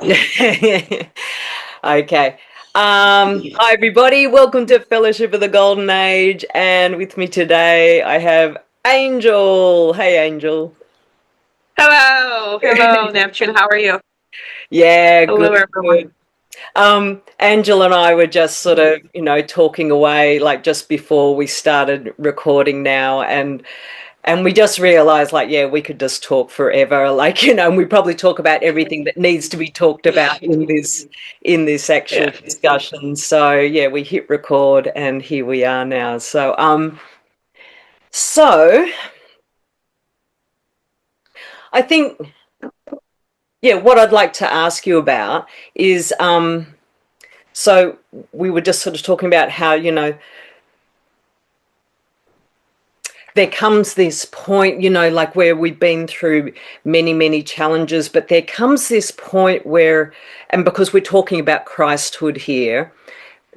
Okay. Hi everybody, welcome to Fellowship of the Golden Age, and with me today I have Angel. Hey Angel. Hello, hello, Neptune. How are you? Yeah, Hello, good, everyone. good. Angel and I were just sort of, talking away like just before we started recording now, and we just realized like, yeah, we could just talk forever, like, and we probably talk about everything that needs to be talked about in this actual Yeah. discussion. So yeah, we hit record and here we are now. So I think, yeah, what I'd like to ask you about is so we were just sort of talking about how, there comes this point, like where we've been through many, many challenges, but there comes this point where, and because we're talking about Christhood here,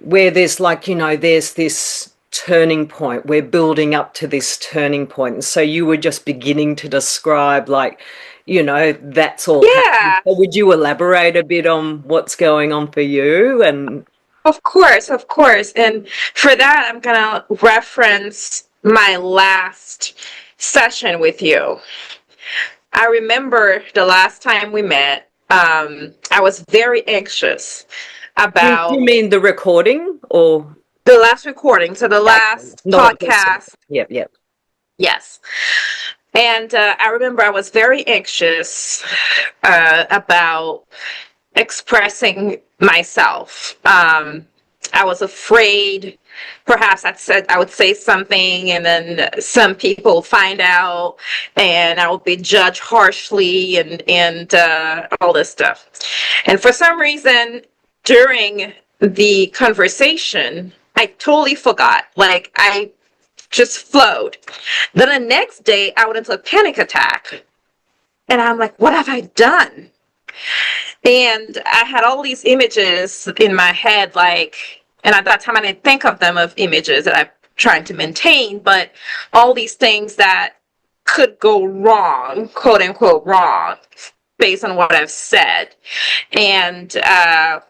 where there's like, there's this turning point. We're building up to this turning point. And so you were just beginning to describe, like, that's all happening. Yeah, So would you elaborate a bit on what's going on for you? And of course, of course. And for that, I'm gonna reference my last session with you. I remember the last time we met, I was very anxious do you about mean the recording or? the last recording, so the Okay, last not a person. podcast. Yep, yep. Yes. And I remember I was very anxious about expressing myself. I was afraid perhaps I would say something and then some people find out and I will be judged harshly and all this stuff. And for some reason, during the conversation, I totally forgot. Like I just flowed. Then the next day, I went into a panic attack. And I'm like, what have I done? And I had all these images in my head, like, and at that time I didn't think of them of images that I'm trying to maintain, but all these things that could go wrong, quote unquote wrong, based on what I've said. And I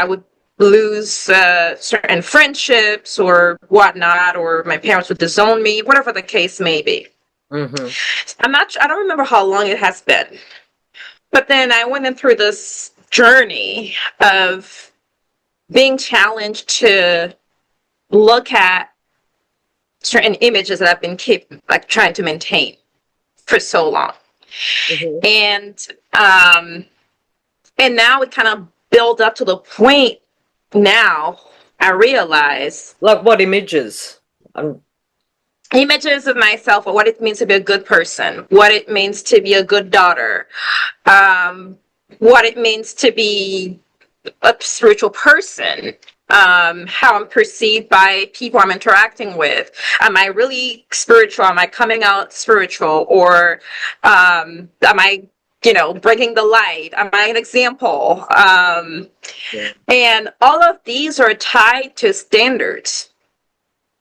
would lose certain friendships or whatnot, or my parents would disown me, whatever the case may be. Mm-hmm. I don't remember how long it has been. But then I went in through this journey of being challenged to look at certain images that I've been like trying to maintain for so long. Mm-hmm. And um and now it kind of built up to the point now I realize Like what images? Um, images of myself, or what it means to be a good person, what it means to be a good daughter, um, what it means to be a spiritual person, how I'm perceived by people I'm interacting with. Am I really spiritual? Am I coming out spiritual? Or am I, bringing the light? Am I an example? yeah. And all of these are tied to standards.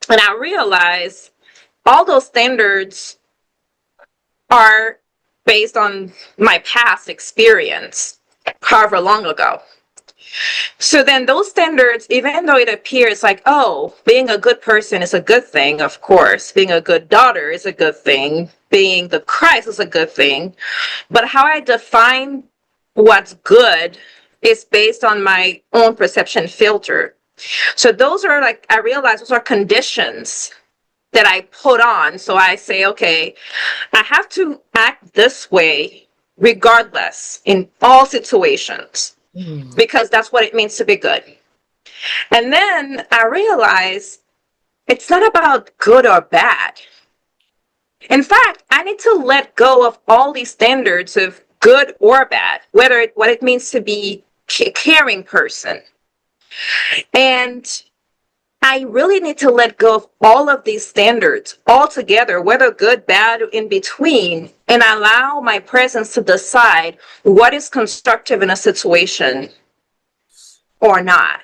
And I realize all those standards are based on my past experience, however long ago. So then those standards, even though it appears like, oh, being a good person is a good thing, of course, being a good daughter is a good thing, being the Christ is a good thing, but how I define what's good is based on my own perception filter. So those are like, I realize those are conditions that I put on. So I say, okay, I have to act this way regardless in all situations Mm. because that's what it means to be good. And then I realize it's not about good or bad. In fact, I need to let go of all these standards of good or bad, what it means to be a caring person. And I really need to let go of all of these standards altogether, whether good, bad, or in between, and allow my presence to decide what is constructive in a situation or not.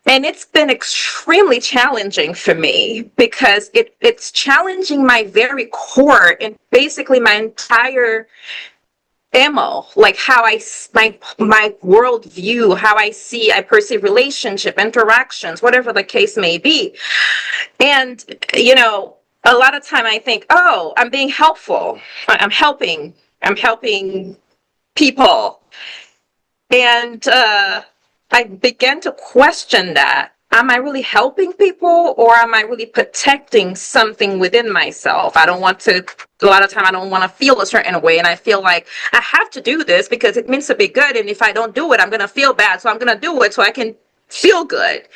And it's been extremely challenging for me because it's challenging my very core and basically my entire MO, like how my worldview, how I perceive relationship, interactions, whatever the case may be. And, a lot of time I think, oh, I'm being helpful. I'm helping people. And I began to question that. Am I really helping people, or am I really protecting something within myself? A lot of time I don't want to feel a certain way. And I feel like I have to do this because it means to be good. And if I don't do it, I'm going to feel bad. So I'm going to do it so I can feel good.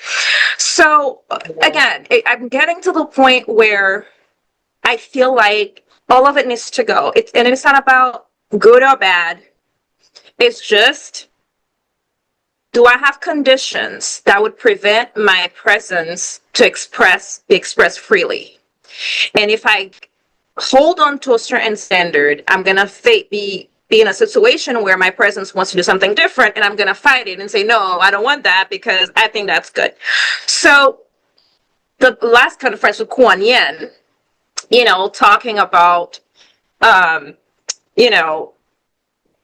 So again, I'm getting to the point where I feel like all of it needs to go. And it's not about good or bad. It's just, do I have conditions that would prevent my presence to be expressed freely? And if I hold on to a certain standard, I'm going to be in a situation where my presence wants to do something different, and I'm going to fight it and say, no, I don't want that because I think that's good. So the last conference with Kuan Yin, talking about,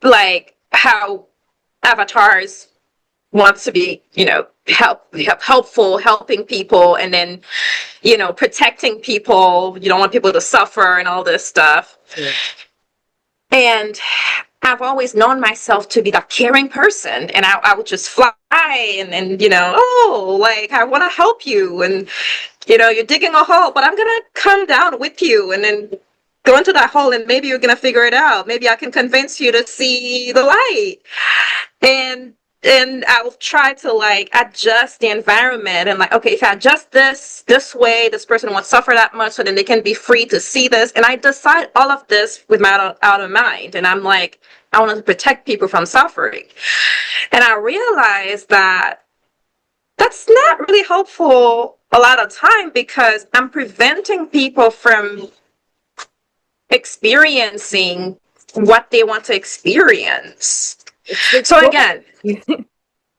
like how avatars wants to be, helpful, helping people, and then, protecting people. You don't want people to suffer and all this stuff. Yeah. And I've always known myself to be that caring person, and I would just fly and oh, like, I want to help you, and you're digging a hole, but I'm gonna come down with you and then go into that hole, and maybe you're gonna figure it out. Maybe I can convince you to see the light. And I'll try to like adjust the environment, and like, okay, if I adjust this way, this person won't suffer that much, so then they can be free to see this. And I decide all of this with my out of mind. And I'm like, I want to protect people from suffering. And I realized that that's not really helpful a lot of time, because I'm preventing people from experiencing what they want to experience. So again,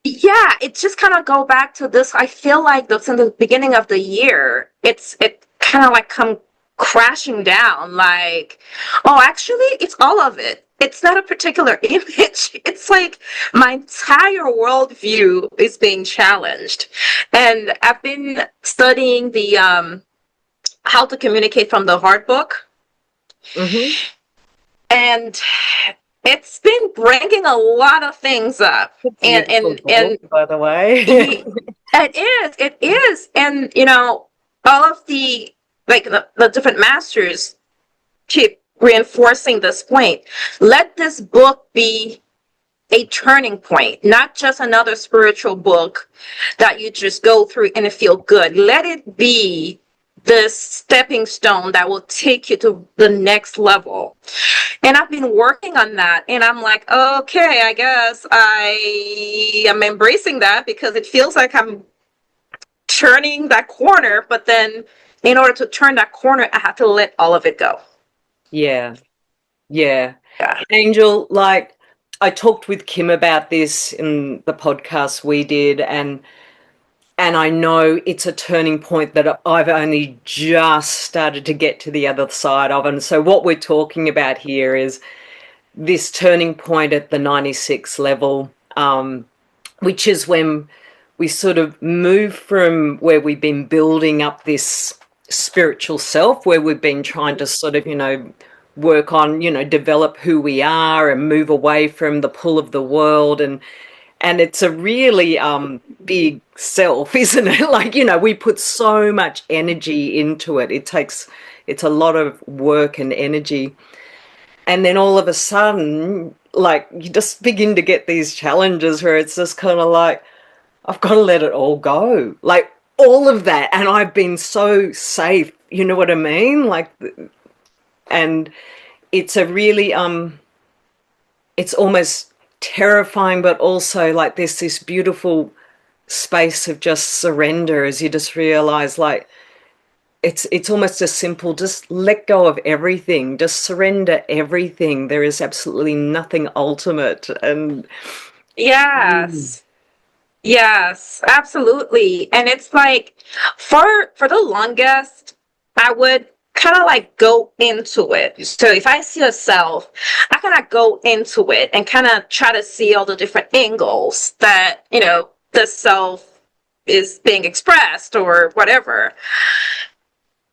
yeah, it just kind of go back to this. I feel like since the beginning of the year, it kind of like come crashing down. Like, oh, actually, it's all of it. It's not a particular image. It's like my entire worldview is being challenged. And I've been studying the How to Communicate from the Heart book. Mm-hmm. And it's been bringing a lot of things up. And by the way. it is. And, all of the different masters keep reinforcing this point. Let this book be a turning point, not just another spiritual book that you just go through and feel good. Let it be this stepping stone that will take you to the next level. And I've been working on that, and I'm like, okay, I guess I am embracing that, because it feels like I'm turning that corner. But then in order to turn that corner, I have to let all of it go. Yeah. Angel, like, I talked with Kim about this in the podcast we did, and I know it's a turning point that I've only just started to get to the other side of. And so what we're talking about here is this turning point at the 96 level, which is when we sort of move from where we've been building up this spiritual self, where we've been trying to sort of, work on, develop who we are and move away from the pull of the world. And it's a really big self, isn't it? Like, we put so much energy into it. It's a lot of work and energy. And then all of a sudden, like, you just begin to get these challenges where it's just kind of like, I've got to let it all go. Like, all of that. And I've been so safe, you know what I mean? Like, and it's a really, it's almost terrifying, but also like there's this beautiful space of just surrender, as you just realize, like, it's almost as simple, just let go of everything, just surrender everything. There is absolutely nothing ultimate. And yes, absolutely. And it's like, for the longest, I would kind of like go into it. So if I see a self, I kind of go into it and kind of try to see all the different angles that, the self is being expressed or whatever.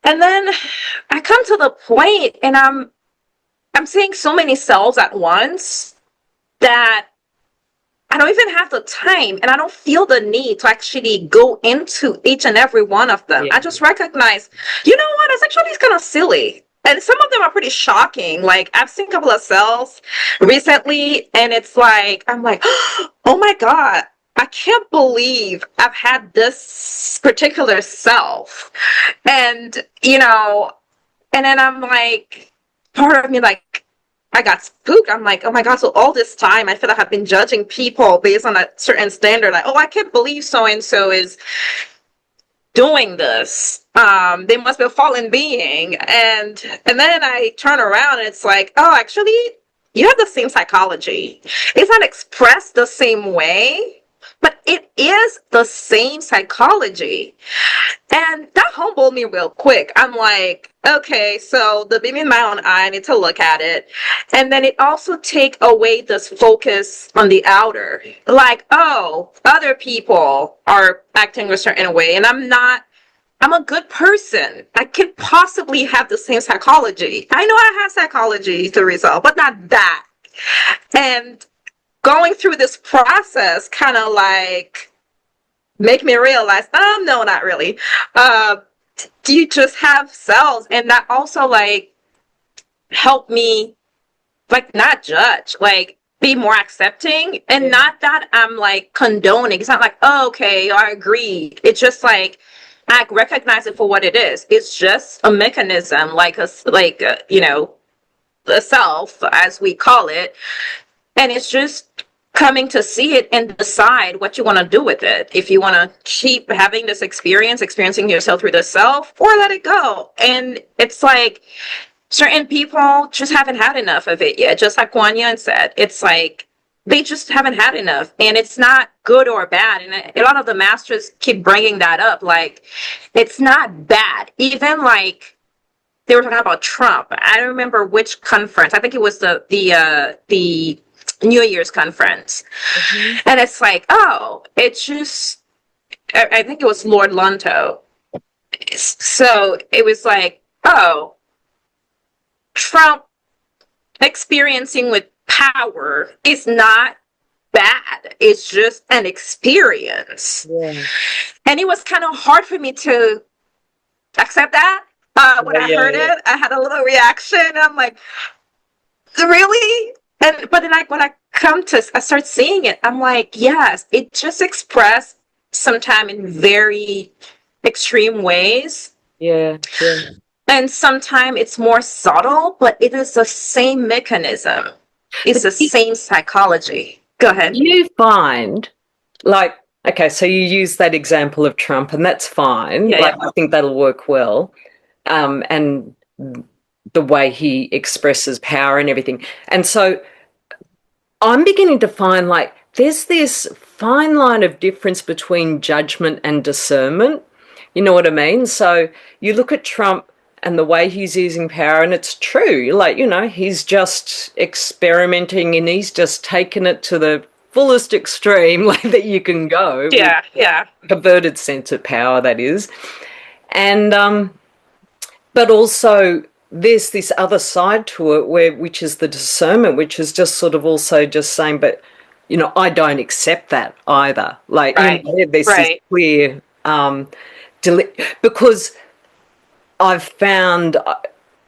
And then I come to the point and I'm seeing so many selves at once that I don't even have the time and I don't feel the need to actually go into each and every one of them. Yeah. I just recognize, you know what, it's actually kind of silly. And some of them are pretty shocking. Like, I've seen a couple of cells recently, and it's like, I'm like, oh my God, I can't believe I've had this particular self. And, and then I'm like, part of me, like, I got spooked. I'm like, oh my God, so all this time I feel like I've been judging people based on a certain standard. Like, oh, I can't believe so and so is doing this. They must be a fallen being. And then I turn around and it's like, oh, actually, you have the same psychology. It's not expressed the same way, but it is the same psychology. And that humbled me real quick. I'm like, okay, so the beam in my own eye, I need to look at it. And then it also take away this focus on the outer. Like, oh, other people are acting a certain way, and I'm a good person. I could possibly have the same psychology. I know I have psychology to resolve, but not that. And going through this process kind of like make me realize, no, not really. You just have cells, and that also like help me like not judge, like be more accepting, and not that I'm like condoning. It's not like, oh, okay, I agree. It's just like I recognize it for what it is. It's just a mechanism, like the self, as we call it, and it's just coming to see it and decide what you want to do with it. If you want to keep having this experiencing yourself through the self, or let it go. And it's like certain people just haven't had enough of it yet. Just like Kuan Yin said, it's like they just haven't had enough, and it's not good or bad. And a lot of the masters keep bringing that up. Like, it's not bad. Even like they were talking about Trump. I don't remember which conference. I think it was the New Year's conference. Mm-hmm. And it's like, oh, it's just, I think it was Lord Lunto. So it was like, oh, Trump experiencing with power is not bad. It's just an experience. Yeah. And it was kind of hard for me to accept that. When I heard it, I had a little reaction. I'm like, really? But then when I start seeing it, I'm like, yes, it just expressed sometimes in very extreme ways. Yeah. And sometimes it's more subtle, but it is the same mechanism. It's the same psychology. Go ahead. You find, like, okay, so you use that example of Trump, and that's fine. Yeah, I think that'll work well. And the way he expresses power and everything. And so I'm beginning to find like there's this fine line of difference between judgment and discernment. You know what I mean? So you look at Trump and the way he's using power, and it's true. Like, he's just experimenting and he's just taken it to the fullest extreme like that you can go. Yeah. Perverted sense of power, that is. And but also there's this other side to it which is the discernment, which is just sort of also just saying, but I don't accept that either. Like, there's this clear because I've found,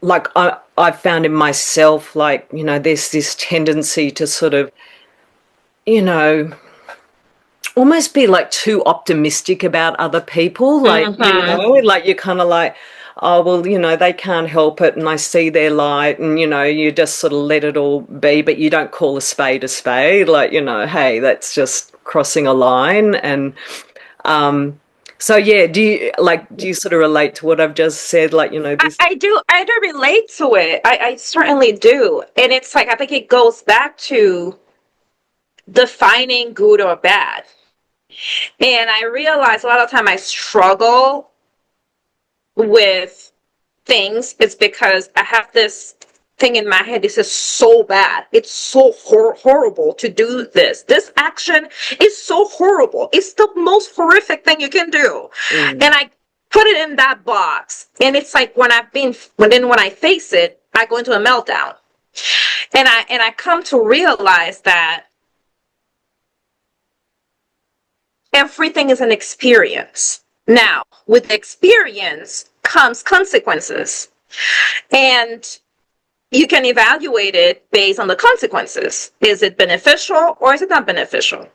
like, I've found in myself, like, there's this tendency to sort of, almost be like too optimistic about other people. Like, like you're kind of like, oh, well, they can't help it, and I see their light, and, you just sort of let it all be, but you don't call a spade a spade. Like, hey, that's just crossing a line. And so, yeah, do you sort of relate to what I've just said? Like, this. I do relate to it. I certainly do. And it's like, I think it goes back to defining good or bad. And I realize a lot of time I struggle with things, it's because I have this thing in my head. This is so bad. It's so horrible to do this. This action is so horrible. It's the most horrific thing you can do. And I put it in that box. And it's like when I face it, I go into a meltdown. And I come to realize that everything is an experience. Now, with experience comes consequences. And you can evaluate it based on the consequences. Is it beneficial or is it not beneficial?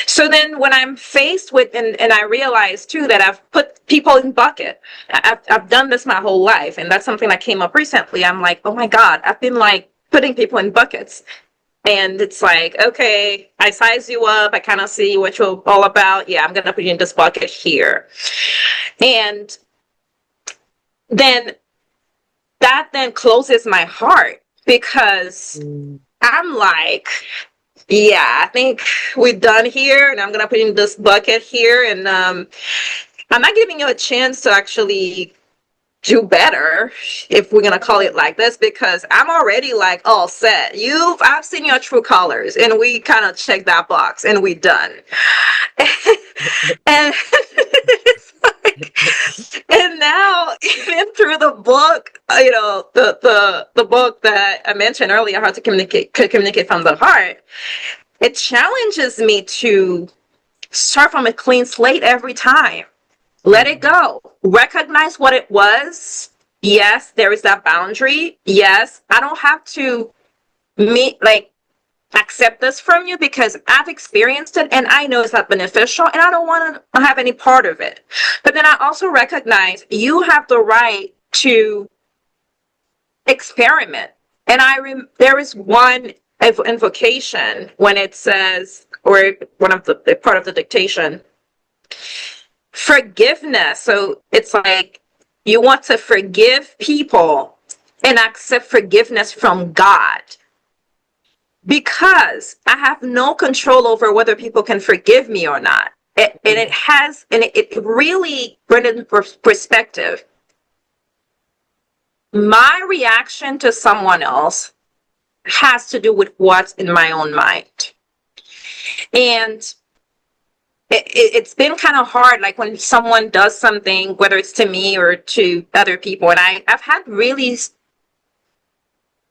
So then when I'm faced with, and I realize too that I've put people in bucket. I've done this my whole life, and that's something that came up recently. I'm like, oh my God, I've been like putting people in buckets. And it's like, okay, I size you up. I kind of see what you're all about. Yeah, I'm going to put you in this bucket here. And then that then closes my heart, because I'm like, yeah, I think we're done here, and I'm going to put you in this bucket here. And I'm not giving you a chance to actually do better, if we're gonna call it like this, because I'm already like all set. I've seen your true colors, and we kind of checked that box, and we done. And it's like, and now even through the book, the book that I mentioned earlier, How to Communicate from the Heart, it challenges me to start from a clean slate every time. Let it go. Recognize what it was. Yes, there is that boundary. Yes, I don't have to accept this from you, because I've experienced it and I know it's not beneficial, and I don't want to have any part of it. But then I also recognize you have the right to experiment. And there is one invocation when it says, or one of the part of the dictation, forgiveness. So it's like you want to forgive people and accept forgiveness from God, because I have no control over whether people can forgive me or not. It really brings into perspective. My reaction to someone else has to do with what's in my own mind. And it's been kind of hard, like when someone does something, whether it's to me or to other people, and I've had really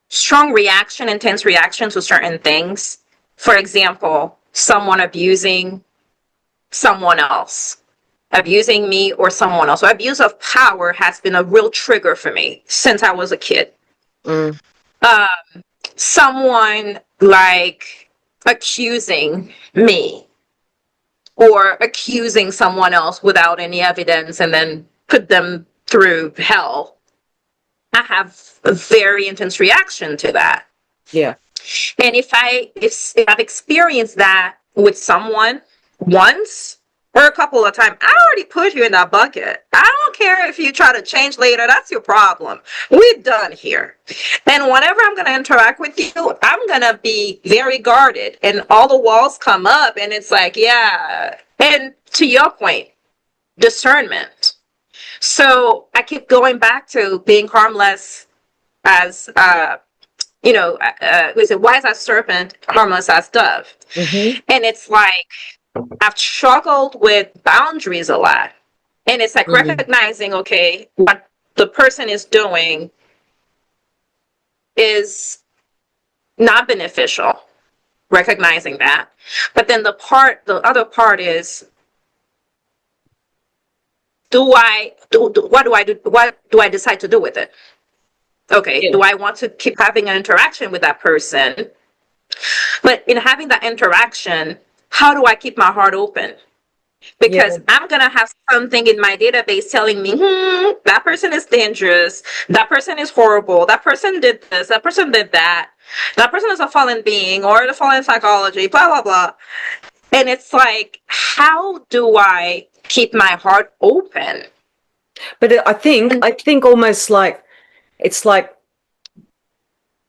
strong intense reaction to certain things. For example, someone abusing someone else, abusing me or someone else. So abuse of power has been a real trigger for me since I was a kid. Someone like accusing me, or accusing someone else without any evidence and then put them through hell. I have a very intense reaction to that. Yeah. And if I've experienced that with someone once or a couple of times, I already put you in that bucket. I don't care if you try to change later. That's your problem. We're done here. And whenever I'm going to interact with you, I'm going to be very guarded, and all the walls come up, and it's like, yeah. And to your point, discernment. So I keep going back to being harmless as, is it wise as serpent, harmless as dove? And it's like, I've struggled with boundaries a lot. And it's like recognizing, okay, what the person is doing is not beneficial. Recognizing that. But then the other part is, what do I decide to do with it? Okay, do I want to keep having an interaction with that person? But in having that interaction, how do I keep my heart open? Because I'm going to have something in my database telling me, that person is dangerous, that person is horrible, that person did this, that person did that person is a fallen being, or the fallen psychology, blah, blah, blah. And it's like, how do I keep my heart open? But I think almost like, it's like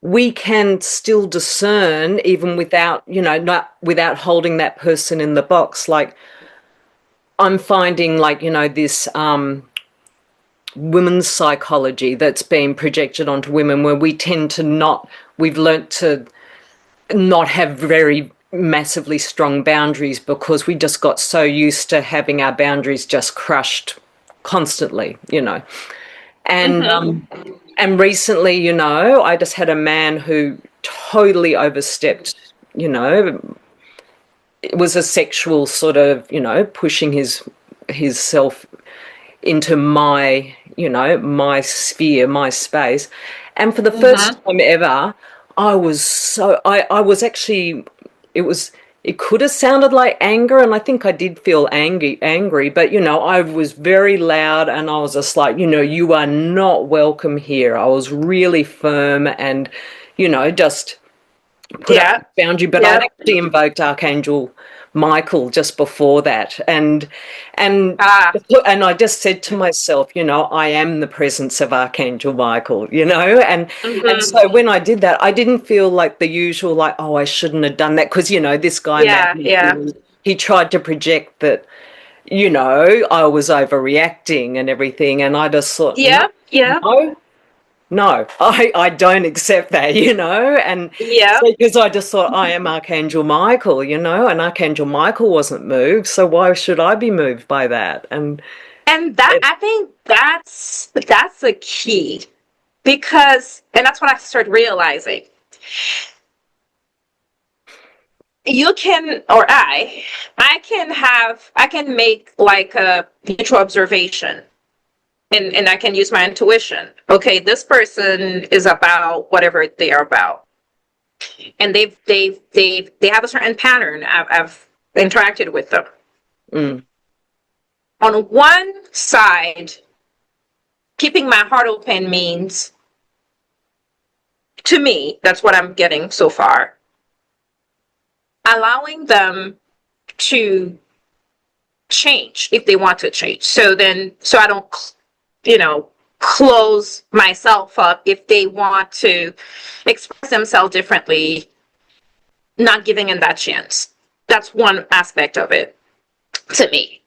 we can still discern even without, not without holding that person in the box. Like I'm finding like, this women's psychology that's been projected onto women, where we tend to not, we've learnt to not have very massively strong boundaries because we just got so used to having our boundaries just crushed constantly, you know. And and recently, you know, I just had a man who totally overstepped, you know, it was a sexual sort of, you know, pushing his self into my, you know, my sphere, my space. And for the first time ever, I was actually, it was, it could have sounded like anger, and I think I did feel angry, but, you know, I was very loud and I was just like, you know, you are not welcome here. I was really firm and, you know, just put up Yeah. a boundary, but I'd Yeah. actually invoked Archangel Michael just before that, and Ah. and I just said to myself, you know, I am the presence of Archangel Michael, you know, and Hmm. so when I did that, I didn't feel like the usual, like, oh, I shouldn't have done that, because, you know, this guy made Yeah. me Yeah. feel, he tried to project that, you know, I was overreacting and everything, and I just thought, no, Yeah. Yeah. no, no, I don't accept that, you know, and Yeah. so because I just thought I am Archangel Michael, you know, and Archangel Michael wasn't moved, so why should I be moved by that? And And that, it, I think that's the key, because, and that's what I started realizing. You can, or I can make like a neutral observation, and I can use my intuition. Okay, this person is about whatever they are about, and they have a certain pattern. I've interacted with them. mm, On one side, keeping my heart open means, to me, that's what I'm getting so far, allowing them to change if they want to change. So I don't, you know, close myself up if they want to express themselves differently, not giving them that chance. That's one aspect of it to me.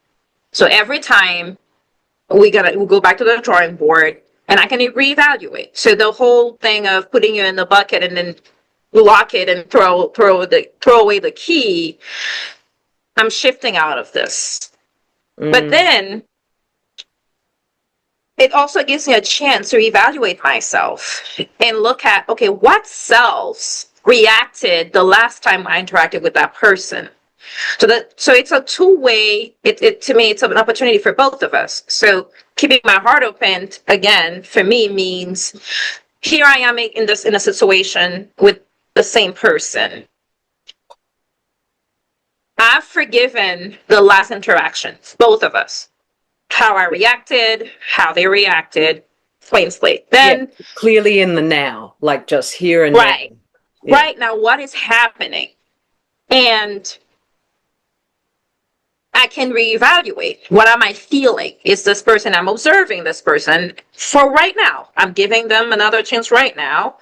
So every time we go back to the drawing board, and I can reevaluate. So the whole thing of putting you in the bucket and then lock it and throw away the key, I'm shifting out of this. But mm, then it also gives me a chance to evaluate myself and look at, okay, what selves reacted the last time I interacted with that person. So it's a two-way, it to me, it's an opportunity for both of us. So keeping my heart open, again, for me, means here I am in a situation with the same person. I've forgiven the last interaction, both of us. How I reacted, how they reacted, plain slate. yeah, Then, clearly in the now, like just here and now. right, Yeah, right now, what is happening? And I can reevaluate. What am I feeling? Is this person, I'm observing this person for right now. I'm giving them another chance right now,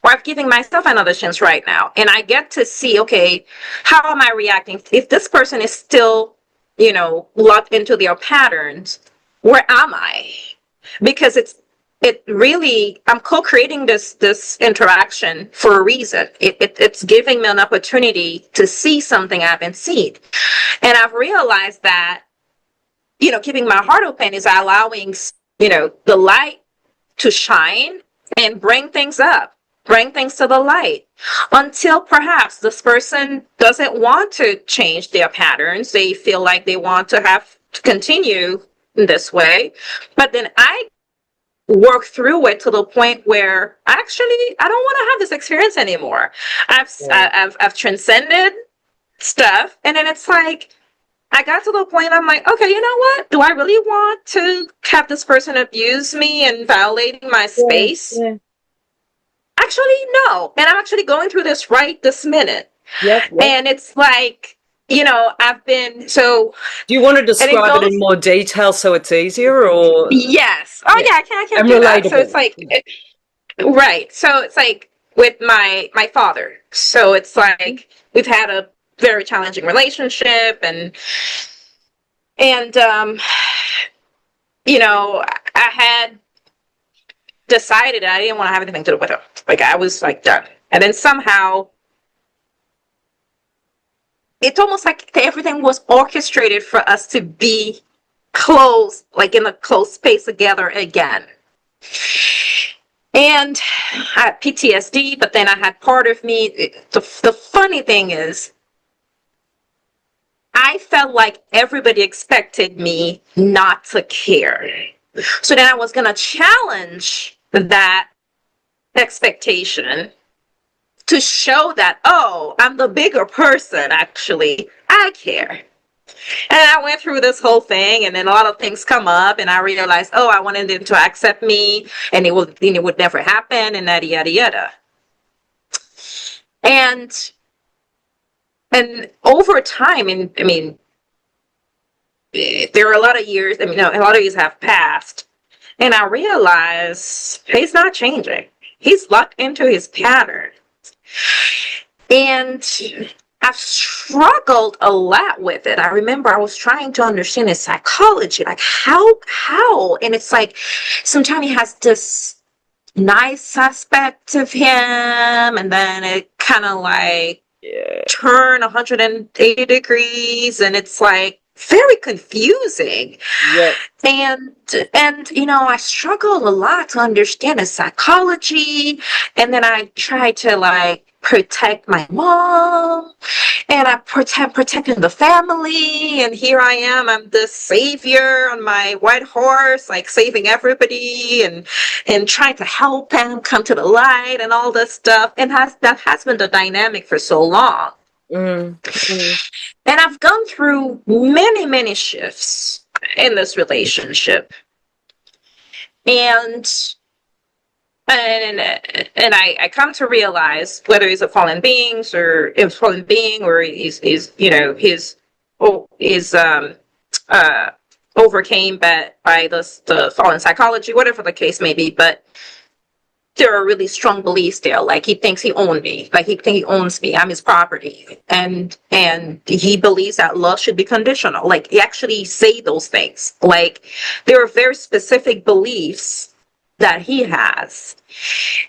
or I'm giving myself another chance right now. And I get to see, okay, how am I reacting? If this person is still, you know, locked into their patterns, where am I? Because it really, I'm co-creating this interaction for a reason. It's giving me an opportunity to see something I haven't seen. And I've realized that, you know, keeping my heart open is allowing, you know, the light to shine and bring things up, bring things to the light, until perhaps this person doesn't want to change their patterns. They feel like they want to have to continue this way. But then I work through it to the point where actually I don't want to have this experience anymore. yeah, I've transcended stuff, and then it's like I got to the point I'm like, okay, you know what? Do I really want to have this person abuse me and violating my yeah, space? yeah. Actually, no. And I'm actually going through this right this minute. Yep, yep. And it's like, you know, I've been so, Do you want to and it describe it in goes, more detail so it's easier, or yes. Oh yeah, yeah, I can and do that. So it's relatable? like, right. So it's like with my father. So it's like we've had a very challenging relationship, and you know, I had decided I didn't want to have anything to do with him. Like, I was like done. And then somehow it's almost like everything was orchestrated for us to be close, like in a close space together again. And I had PTSD, but then I had part of me. The funny thing is, I felt like everybody expected me not to care. So then I was going to challenge that expectation to show that, oh, I'm the bigger person, actually. I care. And I went through this whole thing, and then a lot of things come up, and I realized, oh, I wanted them to accept me, and it would never happen, and yada yada yada. And over time, and I mean, there are a lot of years. I mean, no, a lot of years have passed, and I realized he's not changing. He's locked into his pattern, and I've struggled a lot with it. I remember I was trying to understand his psychology, like how, and it's like sometimes he has this nice aspect of him, and then it kind of like turn 180 degrees, and it's like very confusing. Yeah. And you know, I struggled a lot to understand his psychology, and then I tried to like protect my mom, and I protecting the family, and here I am, I'm the savior on my white horse, like saving everybody, and trying to help him come to the light and all this stuff. And that has been the dynamic for so long. And I've gone through many shifts in this relationship, and I come to realize, whether he's a fallen being or he's you know, his overcame by the fallen psychology, whatever the case may be, but there are really strong beliefs there. Like, he thinks he owns me. Like, he thinks he owns me. I'm his property. And he believes that love should be conditional. Like, he actually say those things. Like, there are very specific beliefs that he has.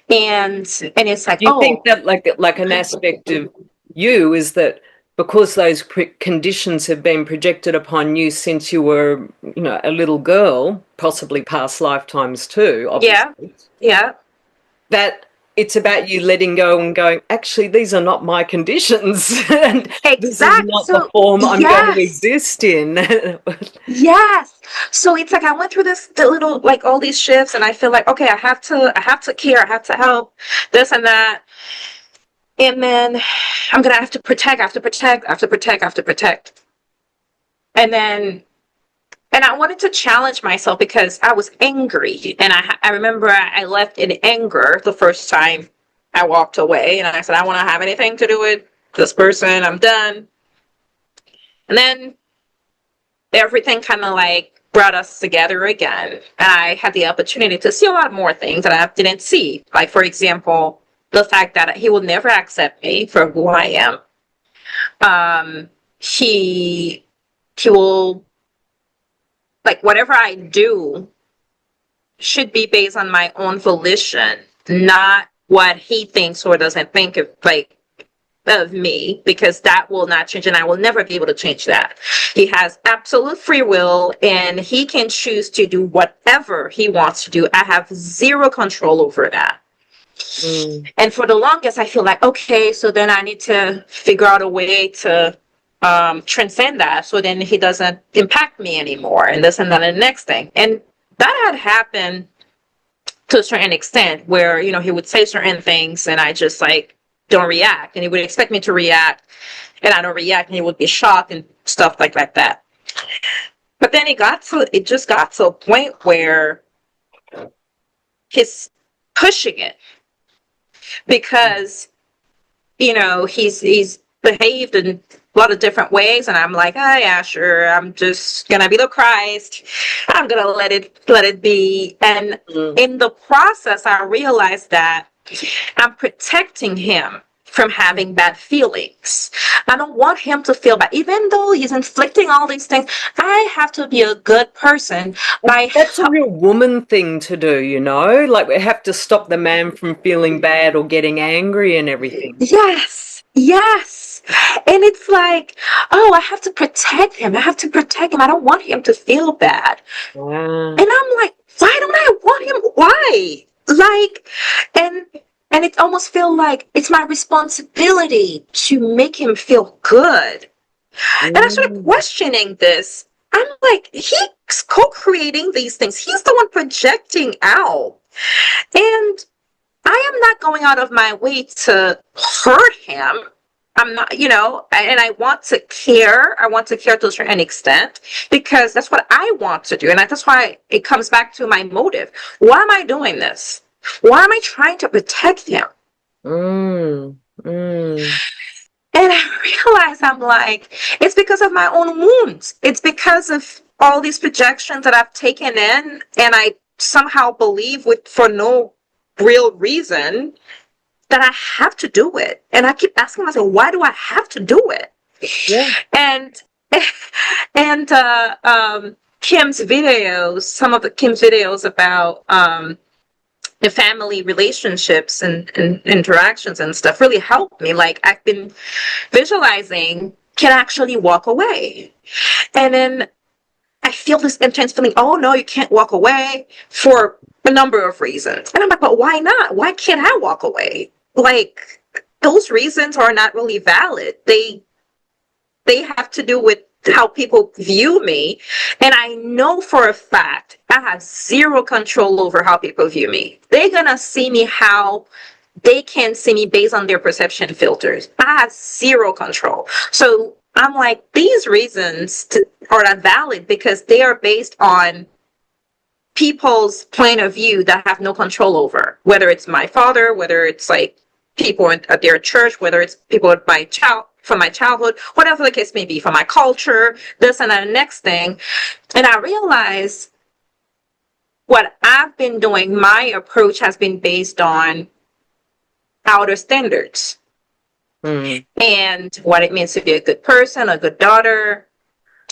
And it's like, Do you think that like an aspect of you is that because those conditions have been projected upon you since you were, you know, a little girl, possibly past lifetimes too, obviously. Yeah. That it's about you letting go and going, actually, these are not my conditions. And this is not the form I'm going to exist in. Yes. So it's like I went through the little, like, all these shifts, and I feel like, okay, I have to care, I have to help, this and that. And then I'm going to have to protect. And I wanted to challenge myself because I was angry. And I remember I left in anger the first time I walked away. And I said, I don't want to have anything to do with this person. I'm done. And then everything kind of like brought us together again. And I had the opportunity to see a lot more things that I didn't see. Like, for example, the fact that he will never accept me for who I am. He will, like, whatever I do should be based on my own volition, not what he thinks or doesn't think of me, because that will not change, and I will never be able to change that. He has absolute free will, and he can choose to do whatever he wants to do. I have zero control over that. And for the longest, I feel like, okay, so then I need to figure out a way to transcend that, so then he doesn't impact me anymore, and this and that and the next thing. And that had happened to a certain extent, where, you know, he would say certain things and I just like don't react, and he would expect me to react and I don't react, and he would be shocked and stuff like that. But then it just got to a point where he's pushing it, because, you know, he's behaved in a lot of different ways, and I'm like, oh yeah, sure, I'm just gonna be the Christ, I'm gonna let it be. And in the process, I realized that I'm protecting him from having bad feelings. I don't want him to feel bad. Even though he's inflicting all these things, I have to be a good person by That's a real woman thing to do, you know? Like, we have to stop the man from feeling bad or getting angry and everything. yes, yes. And it's like, oh, I have to protect him. I have to protect him. I don't want him to feel bad. Wow. And I'm like, why don't I want him? Why? Like, and and it almost feel like it's my responsibility to make him feel good. And I started Mm. questioning this. I'm like, he's co-creating these things. He's the one projecting out. And I am not going out of my way to hurt him. I'm not, and I want to care. I want to care to a certain extent because that's what I want to do. And that's why it comes back to my motive. Why am I doing this? Why am I trying to protect him? Mm. Mm. And I realize I'm like, it's because of my own wounds. It's because of all these projections that I've taken in and I somehow believe for no real reason that I have to do it. And I keep asking myself, why do I have to do it? Yeah. And Kim's videos, some of the Kim's videos about the family relationships and interactions and stuff really helped me. Like I've been visualizing can actually walk away. And then I feel this intense feeling, oh no, you can't walk away for a number of reasons. And I'm like, but why not? Why can't I walk away? Like those reasons are not really valid. They have to do with how people view me. And I know for a fact I have zero control over how people view me. They're gonna see me how they can see me based on their perception filters. I have zero control. So I'm like, these reasons are not valid because they are based on people's point of view that I have no control over. Whether it's my father, whether it's like people at their church, whether it's people at from my childhood, whatever the case may be, from my culture, this and that, next thing. And I realize what I've been doing, my approach has been based on outer standards. Mm. And what it means to be a good person, a good daughter,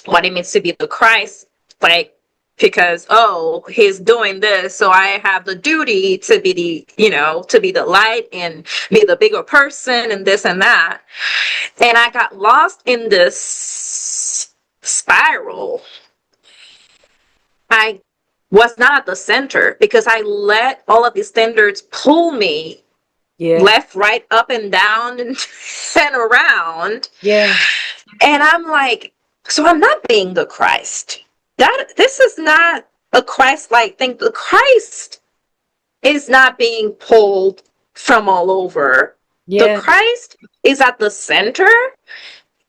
what it means to be the Christ, like, because, oh, he's doing this, so I have the duty to be to be the light and be the bigger person and this and that. And I got lost in this spiral. I was not at the center because I let all of these standards pull me left, right, up and down and around. Yeah. And I'm like, so I'm not being the Christ. This is not a Christ-like thing. The Christ is not being pulled from all over. Yeah. The Christ is at the center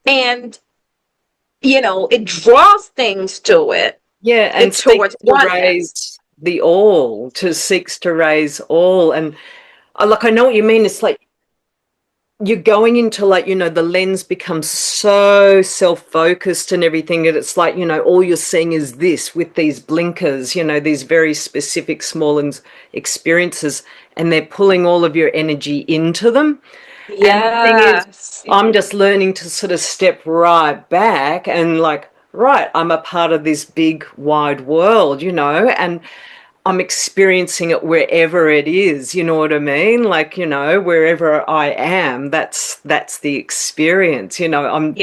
and, it draws things to it. Yeah, and seeks to raise seeks to raise all. And I know what you mean. It's like you're going into the lens becomes so self-focused and everything that it's like, all you're seeing is this with these blinkers, these very specific small experiences, and they're pulling all of your energy into them. Yes. And the thing is, I'm just learning to sort of step right back and right, I'm a part of this big wide world, and I'm experiencing it wherever it is, you know what I mean? Wherever I am, that's the experience, I'm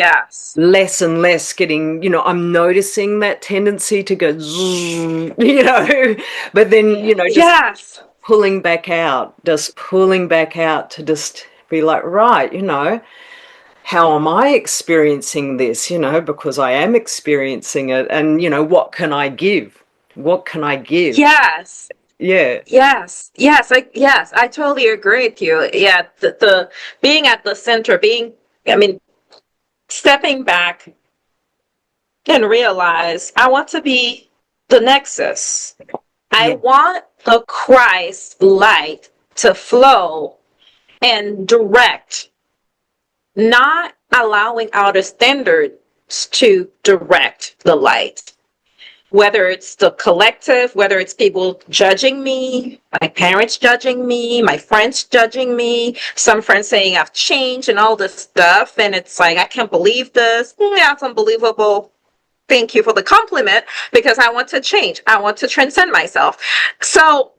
less and less getting, I'm noticing that tendency to go, but then, just pulling back out to just be like, right, how am I experiencing this, because I am experiencing it, and, what can I give? What can I give? Yes. Yeah. Yes. I totally agree with you. Yeah. The being at the center, stepping back and realize I want to be the nexus. I want the Christ light to flow and direct, not allowing outer standards to direct the light. whether it's the collective, whether it's people judging me, my parents judging me, my friends judging me, some friends saying I've changed and all this stuff. And it's like, I can't believe this. Yeah, it's unbelievable. Thank you for the compliment, because I want to change. I want to transcend myself. So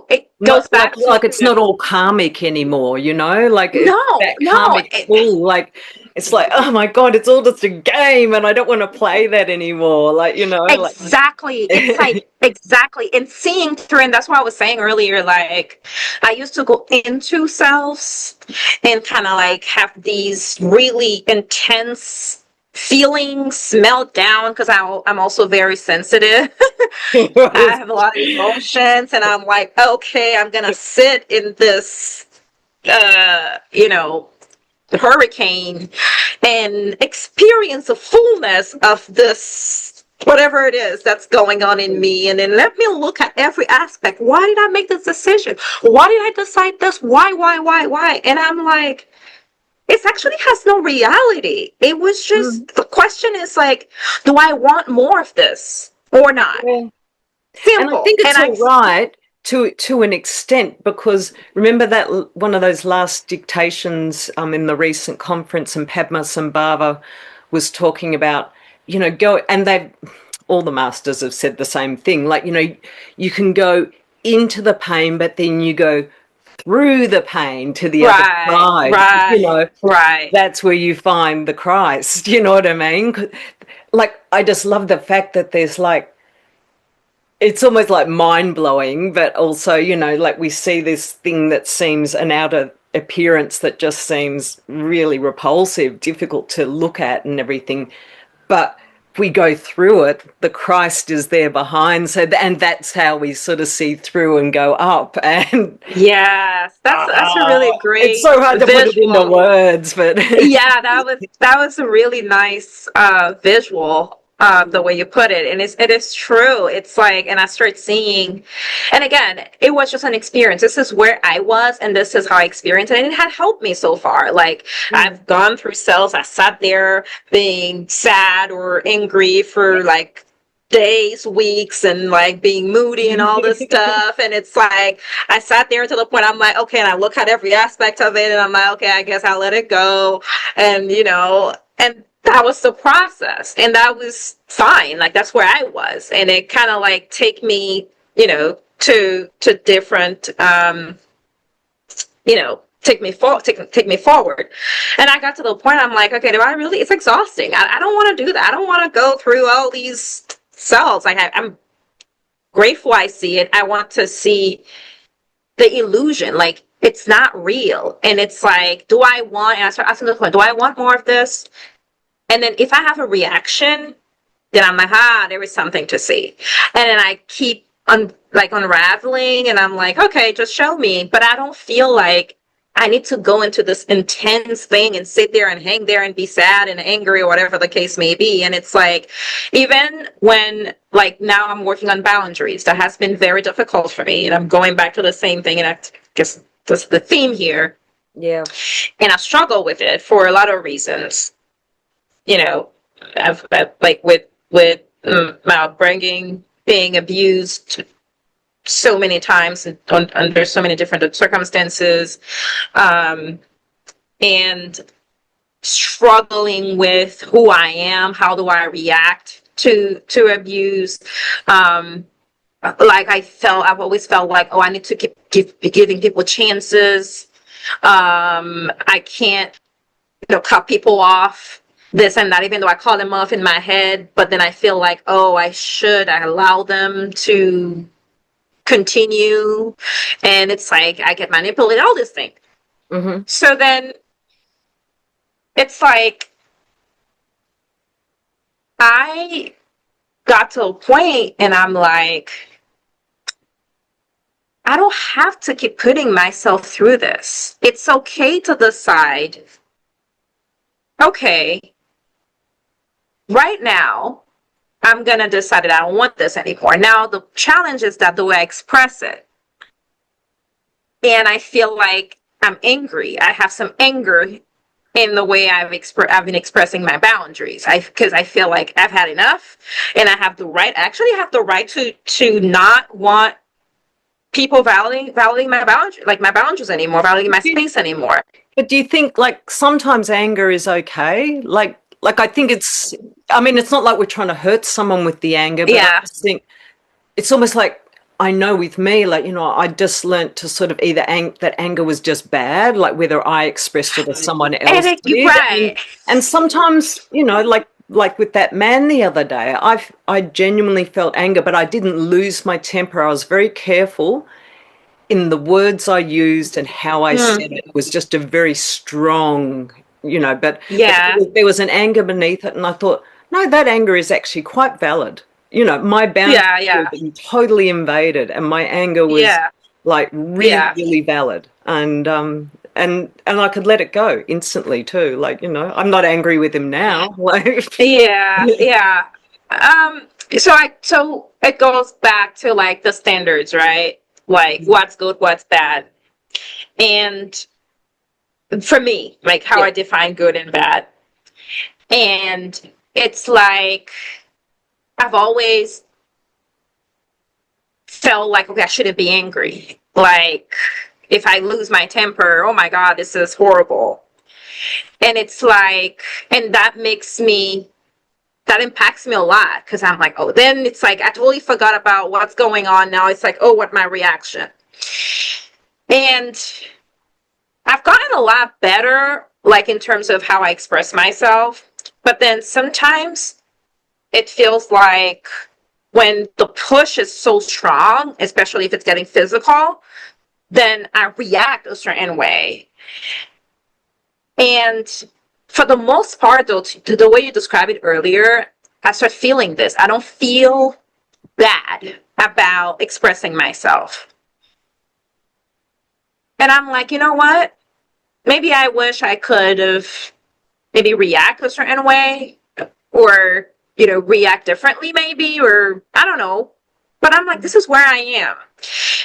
it goes back to, like it's not all karmic anymore, you know, like it's that karmic pull, like it's like, oh my God, it's all just a game and I don't want to play that anymore. Like, you know, exactly. It's like, exactly. And seeing through, and that's what I was saying earlier, like I used to go into selves and kind of like have these really intense feelings melt down, because I'm also very sensitive. I have a lot of emotions, and I'm like, okay, I'm gonna sit in this you know, hurricane and experience the fullness of this, whatever it is that's going on in me, and then let me look at every aspect. Why did I make this decision? Why did I decide this? Why? And I'm like, it actually has no reality. It was just, the question is like, do I want more of this or not? yeah. Simple. And I think it's all right to an extent, because remember that one of those last dictations in the recent conference, and Padmasambhava was talking about, you know, go, and they've, all the masters have said the same thing, like, you know, you can go into the pain, but then you go through the pain to the other side, you know, that's where you find the Christ, you know what I mean? Like, I just love the fact that there's like, it's almost like mind-blowing, but also, you know, like we see this thing that seems an outer appearance that just seems really repulsive, difficult to look at and everything, but we go through it, the Christ is there behind. So, and that's how we sort of see through and go up. And yes, that's a really great. It's so hard to put it into words, but yeah, that was a really nice visual. The way you put it, and it is true. It's like, and I start seeing, and again, it was just an experience. This is where I was, and this is how I experienced it, and it had helped me so far. Like, I've gone through cells. I sat there being sad or angry for like days, weeks, and like being moody and all this stuff. And it's like, I sat there to the point I'm like, okay, and I look at every aspect of it, and I'm like, okay, I guess I'll let it go. And you know, and that was the process, and that was fine. Like, that's where I was, and it kind of like take me, you know, to different, you know, take me forward. And I got to the point I'm like, okay, do I really? It's exhausting. I don't want to do that. I don't want to go through all these cells. Like, I'm grateful I see it. I want to see the illusion. Like, it's not real, and it's like, do I want? And I start asking the question, do I want more of this? And then if I have a reaction, then I'm like, there is something to see. And then I keep unraveling, and I'm like, okay, just show me. But I don't feel like I need to go into this intense thing and sit there and hang there and be sad and angry or whatever the case may be. And it's like, even when, like, now I'm working on boundaries, that has been very difficult for me. And I'm going back to the same thing. And I guess that's the theme here. Yeah. And I struggle with it for a lot of reasons. You know, I've like with my upbringing, being abused so many times under so many different circumstances, and struggling with who I am. How do I react to abuse? Like, I've always felt like, oh, I need to keep giving people chances. I can't, you know, cut people off, this and that, even though I call them off in my head, but then I feel like, oh, I allow them to continue. And it's like, I get manipulated, all this thing. Mm-hmm. So then it's like, I got to a point, and I'm like, I don't have to keep putting myself through this. It's okay to decide, okay, right now, I'm going to decide that I don't want this anymore. Now, the challenge is that the way I express it. And I feel like I'm angry. I have some anger in the way I've been expressing my boundaries. Because I feel like I've had enough, and I have the right. Actually, have the right to not want people validating my boundary, like my boundaries anymore, validating my space anymore. But do you think like sometimes anger is okay? Like I think it's, I mean, it's not like we're trying to hurt someone with the anger, but I Yeah. just think it's almost like, I know with me, like, you know, I just learnt to sort of either that anger was just bad, like whether I expressed it or someone And else you're did. right. And sometimes, you know, like with that man the other day, I genuinely felt anger, but I didn't lose my temper. I was very careful in the words I used and how I Mm, said it. It was just a very strong, you know, but yeah. there was an anger beneath it, and I thought, no, that anger is actually quite valid. You know, my boundaries Yeah. were Yeah. being totally invaded, and my anger was Yeah. like really, Yeah. really valid, and I could let it go instantly too. Like, you know, I'm not angry with him now. Like, Yeah. Yeah. Um. So it goes back to like the standards, right? Like what's good, what's bad, and for me, like how yeah, I define good and bad, and it's like I've always felt like, okay, I shouldn't be angry. Like if I lose my temper, oh my God, this is horrible. And it's like, and that impacts me a lot because I'm like, oh, then it's like I totally forgot about what's going on now. It's like, oh, what my reaction? And I've gotten a lot better, like in terms of how I express myself. But then sometimes it feels like when the push is so strong, especially if it's getting physical, then I react a certain way. And for the most part, though, the way you described it earlier, I start feeling this. I don't feel bad about expressing myself. And I'm like, you know what? Maybe I wish I could have maybe react a certain way or, react differently maybe, or I don't know. But I'm like, this is where I am.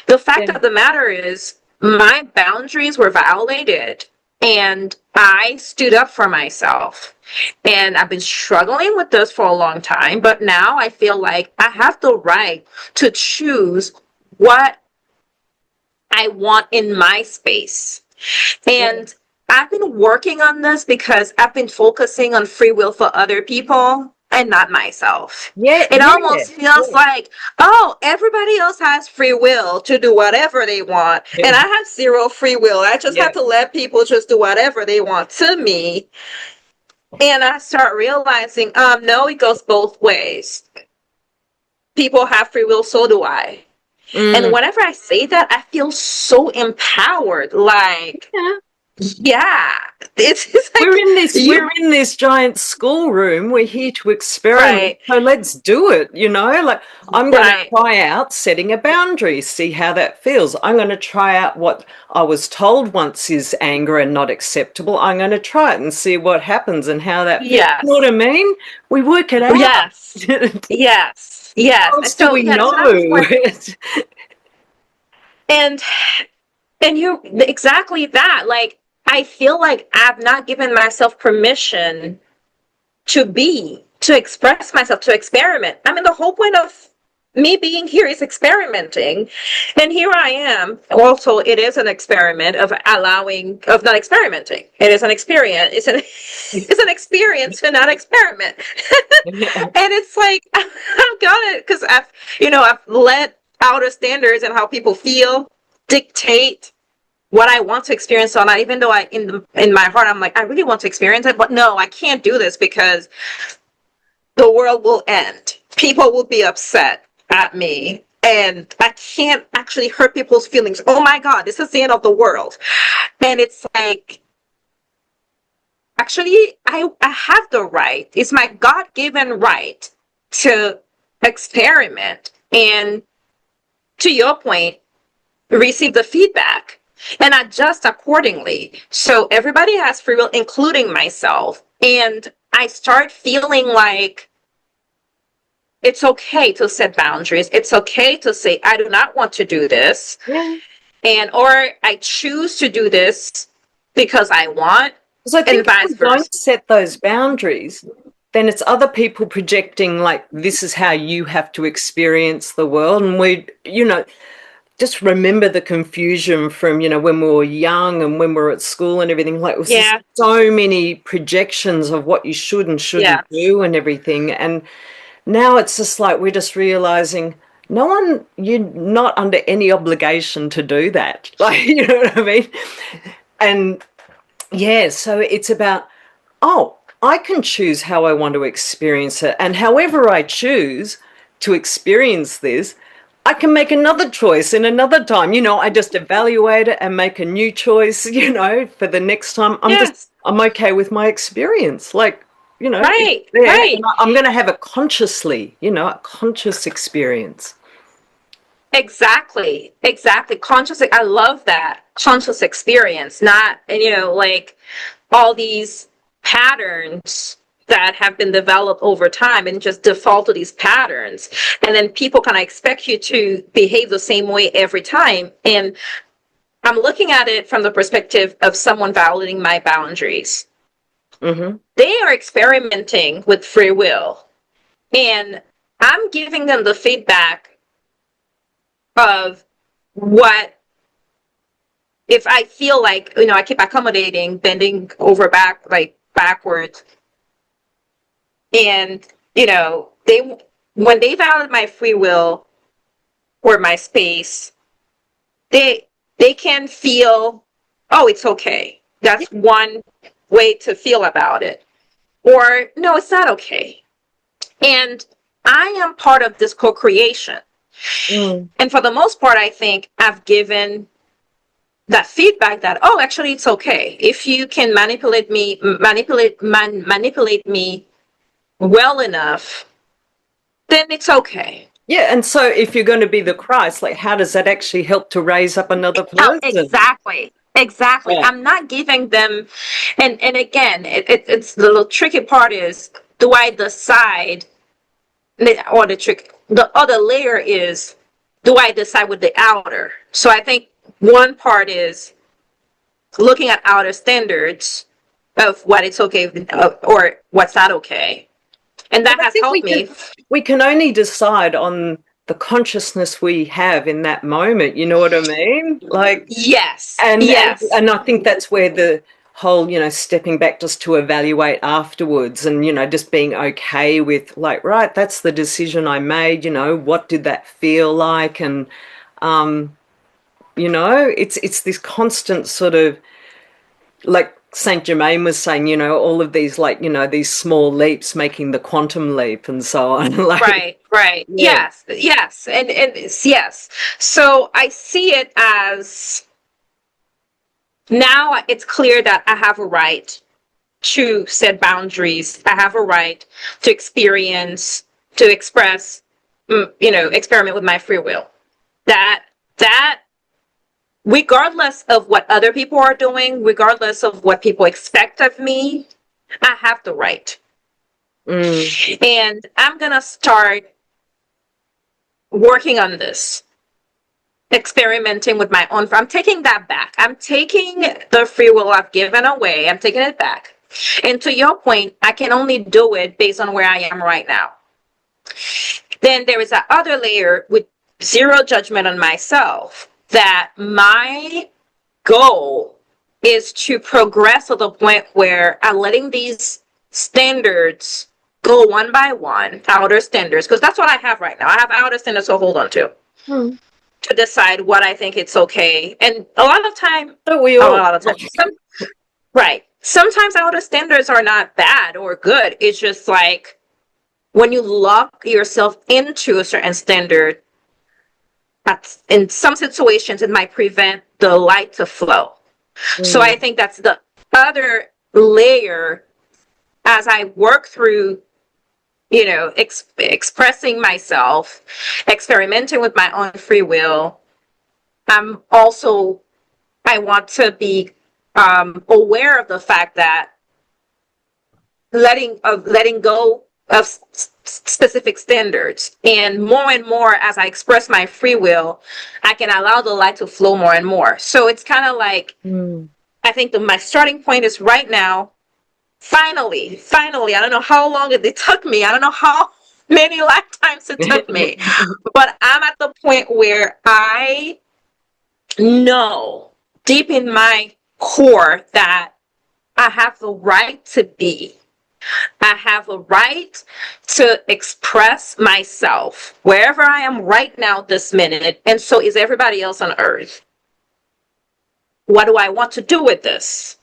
The fact yeah, of the matter is, my boundaries were violated and I stood up for myself. And I've been struggling with this for a long time, but now I feel like I have the right to choose what I want in my space. yeah, And I've been working on this because I've been focusing on free will for other people and not myself. yeah, It yeah, almost feels like, oh, everybody else has free will to do whatever they want. And I yeah, have zero free will. I just have yeah. to let people just do whatever they want to me. And I start realizing, no, it goes both ways. People have free will, so do I. And Mm. whenever I say that, I feel so empowered. Like, Yeah. yeah, it's We're like in this you, we're in this giant schoolroom. We're here to experiment. right, So let's do it, you know? Like I'm going to right, try out setting a boundary, see how that feels. I'm going to try out what I was told once is anger and not acceptable. I'm going to try it and see what happens and how that feels. You know what yes, I mean? We work it out. yes, yes, yes. How And else do so, we yeah, know? so that was what, and you exactly that. Like, I feel like I've not given myself permission to express myself, to experiment. I mean, the whole point of me being here is experimenting. And here I am. Also, it is an experiment of not experimenting. It is an experience. It's an experience to not experiment. And it's like, I've got it because I've let outer standards and how people feel dictate what I want to experience or not, even though in my heart I'm like, I really want to experience it, but no, I can't do this because the world will end. People will be upset at me. And I can't actually hurt people's feelings. Oh my God, this is the end of the world. And it's like, actually, I have the right. It's my God given right to experiment and, to your point, receive the feedback and adjust accordingly. So everybody has free will, including myself. And I start feeling like it's okay to set boundaries. It's okay to say, I do not want to do this. Yeah. Or I choose to do this because I want. Because I and think if vice we versa. don't set those boundaries, then it's other people projecting like this is how you have to experience the world. And we, just remember the confusion from, when we were young and when we were at school and everything. Like, it was just Yeah, so many projections of what you should and yeah, shouldn't do and everything. And now it's just like we're just realizing you're not under any obligation to do that. Like, you know what I mean? And yeah, so it's about, oh, I can choose how I want to experience it. And however I choose to experience this, I can make another choice in another time. I just evaluate it and make a new choice, for the next time. yes, I'm okay with my experience. Like, it's right, there. And right. I'm going to have it consciously, a conscious experience. Exactly, exactly. Conscious, I love that. Conscious experience, not, like all these patterns that have been developed over time and just default to these patterns. And then people kind of expect you to behave the same way every time. And I'm looking at it from the perspective of someone violating my boundaries. Mm-hmm. They are experimenting with free will. And I'm giving them the feedback of what if I feel like, I keep accommodating, bending over backwards. And, they, when they validate my free will or my space, they can feel, oh, it's okay. That's one way to feel about it. Or, no, it's not okay. And I am part of this co-creation. Mm. And for the most part, I think I've given that feedback that, oh, actually it's okay if you can manipulate me well enough, then it's okay. Yeah, and so if you're going to be the Christ, like how does that actually help to raise up another Oh, person? exactly. Yeah. I'm not giving them, and again, it's the little tricky part is, do I decide, or the other layer is, do I decide with the outer? So I think one part is looking at outer standards of what it's okay or what's not okay, and But that I has think helped me. we can only decide on the consciousness we have in that moment, you know what I mean? Like, Yes, and and yes, and I think that's where the whole, stepping back just to evaluate afterwards and, just being okay with like, right, that's the decision I made, what did that feel like? And it's this constant sort of, like Saint Germain was saying, all of these, like, these small leaps making the quantum leap and so on. Like, right, yeah. yes, and yes. So I see it as, now it's clear that I have a right to set boundaries. I have a right to experience, to express, experiment with my free will. That regardless of what other people are doing, regardless of what people expect of me, I have the right. Mm. And I'm going to start working on this, experimenting with my own. I'm taking that back. I'm taking the free will I've given away, I'm taking it back. And to your point, I can only do it based on where I am right now. Then there is that other layer with zero judgment on myself, that my goal is to progress to the point where I'm letting these standards go one by one, outer standards, because that's what I have right now. I have outer standards to hold on Mm. to decide what I think it's okay. And a lot of time, Don't we a all? lot of time, right. Sometimes outer standards are not bad or good. It's just like when you lock yourself into a certain standard, in some situations, it might prevent the light to flow. So Mm. I think that's the other layer as I work through, expressing myself, experimenting with my own free will. I want to be aware of the fact that letting go of specific standards, and more as I express my free will, I can allow the light to flow more and more. So it's kind of like Mm. I think my starting point is right now. Finally, I don't know how long it took me. I don't know how many lifetimes it took me. But I'm at the point where I know deep in my core that I have the right to be. I have a right to express myself wherever I am right now, this minute, and so is everybody else on earth. What do I want to do with this?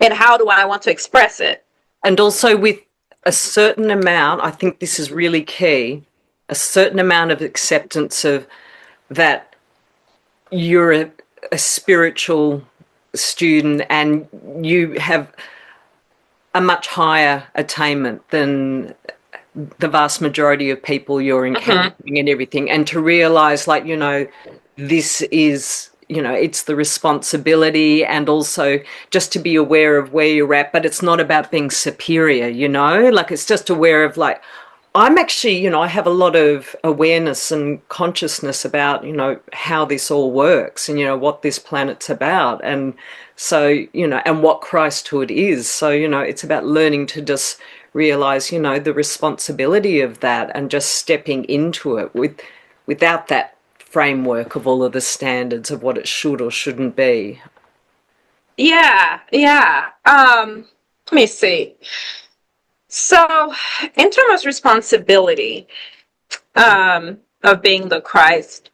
And how do I want to express it? And also with a certain amount, I think this is really key, a certain amount of acceptance of that you're a spiritual student and you have a much higher attainment than the vast majority of people you're encountering and everything. And to realize, like, this is, it's the responsibility, and also just to be aware of where you're at, but it's not about being superior, like it's just aware of, like, I'm actually, I have a lot of awareness and consciousness about, how this all works and, what this planet's about. And so, and what Christhood is. So, it's about learning to just realize, the responsibility of that and just stepping into it without that framework of all of the standards of what it should or shouldn't be. Yeah. Let me see. So, in terms of responsibility, of being the Christ,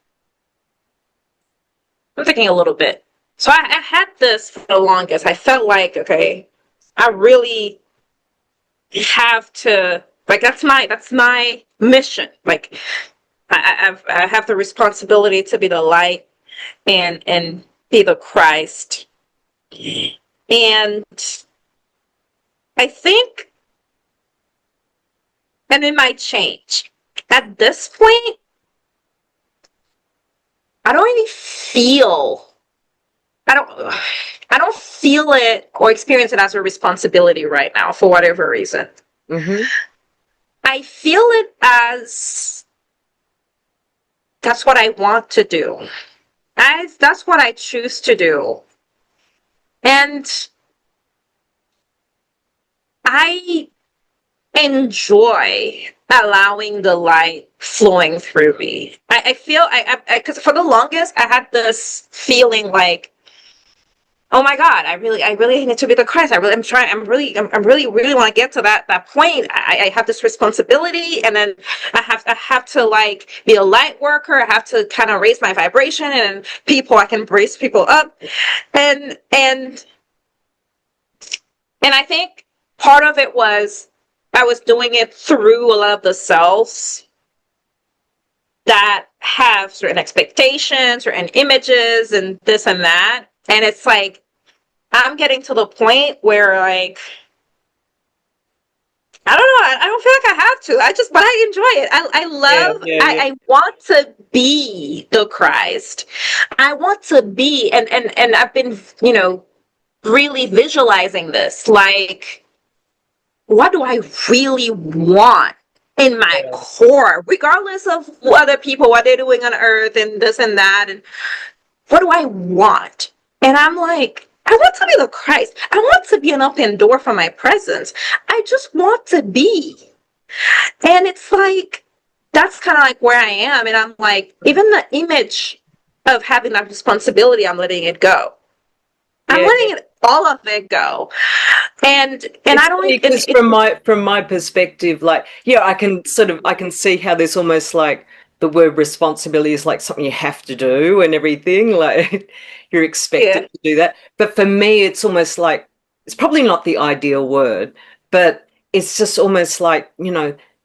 I'm thinking a little bit. So I had this for the longest. I felt like, okay, I really have to, like, that's my mission. Like, I have the responsibility to be the light and be the Christ. And I think, and it might change. At this point, I don't really feel, I don't feel it or experience it as a responsibility right now for whatever reason. Mm-hmm. I feel it as that's what I want to do. That's what I choose to do. And I enjoy allowing the light flowing through me. I feel, because for the longest I had this feeling like, oh my God, I really need to be the Christ. I really want to get to that point. I have this responsibility, and then I have to, like, be a light worker. I have to kind of raise my vibration, and I can raise people up, and I think part of it was I was doing it through a lot of the selves that have certain expectations, certain images, and this and that. And it's like, I'm getting to the point where, like, I don't know, I don't feel like I have to. But I enjoy it. I love, I want to be the Christ. I want to be, and I've been, really visualizing this. Like, what do I really want in my core, regardless of other people, what they're doing on earth and this and that, and what do I want? And I'm like, I want to be the Christ. I want to be an open door for my presence. I just want to be. And it's like, that's kind of like where I am. And I'm like, even the image of having that responsibility, I'm letting it go. I'm letting all of it go. And I don't, because from my perspective, like, I can see how there's almost like the word responsibility is like something you have to do and everything, like you're expected to do that. But for me, it's almost like, it's probably not the ideal word, but it's just almost like,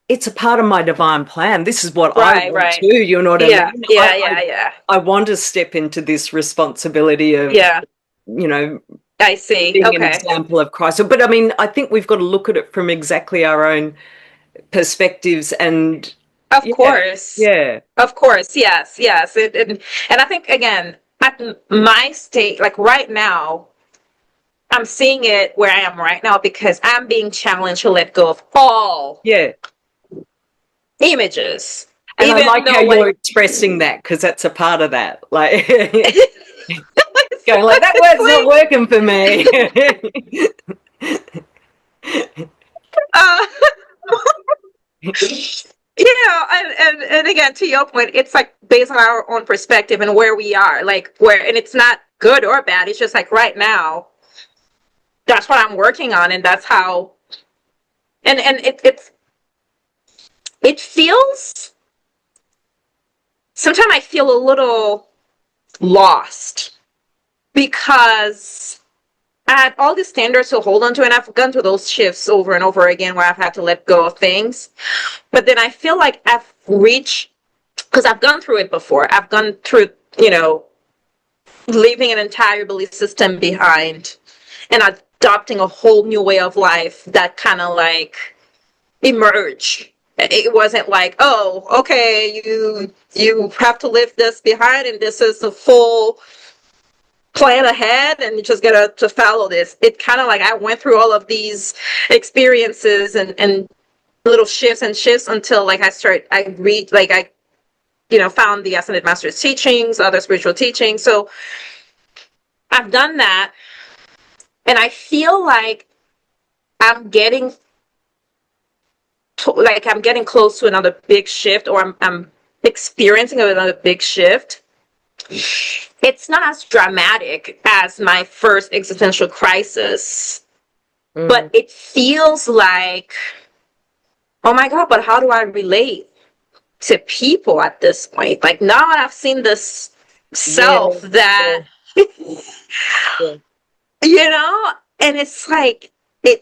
it's a part of my divine plan. This is what I want to do. You know what I mean? I want to step into this responsibility of, I see. being an example of Christ. But I mean, I think we've got to look at it from exactly our own perspectives, and of course, yes. And I think, again, at my state, like right now, I'm seeing it where I am right now because I'm being challenged to let go of all images. And even I like how you're expressing that, because that's a part of that. Like, going like, that word's not working for me. uh, and again, to your point, it's like based on our own perspective and where we are, like and it's not good or bad. It's just like right now, that's what I'm working on, and that's how. And it feels. Sometimes I feel a little lost because I had all these standards to hold on to, and I've gone through those shifts over and over again where I've had to let go of things. But then I feel like I've reached, because I've gone through it before. I've gone through, leaving an entire belief system behind and adopting a whole new way of life that kind of like emerged. It wasn't like, oh, okay, you have to leave this behind and this is the full plan ahead and you just get to follow this. It kind of like I went through all of these experiences and little shifts until like I read, like I found the Ascended Master's teachings, other spiritual teachings. So I've done that, and I feel like I'm getting close to another big shift, or I'm experiencing another big shift. It's not as dramatic as my first existential crisis, but it feels like, oh my God, but how do I relate to people at this point? Like now I've seen this self that, and it's like,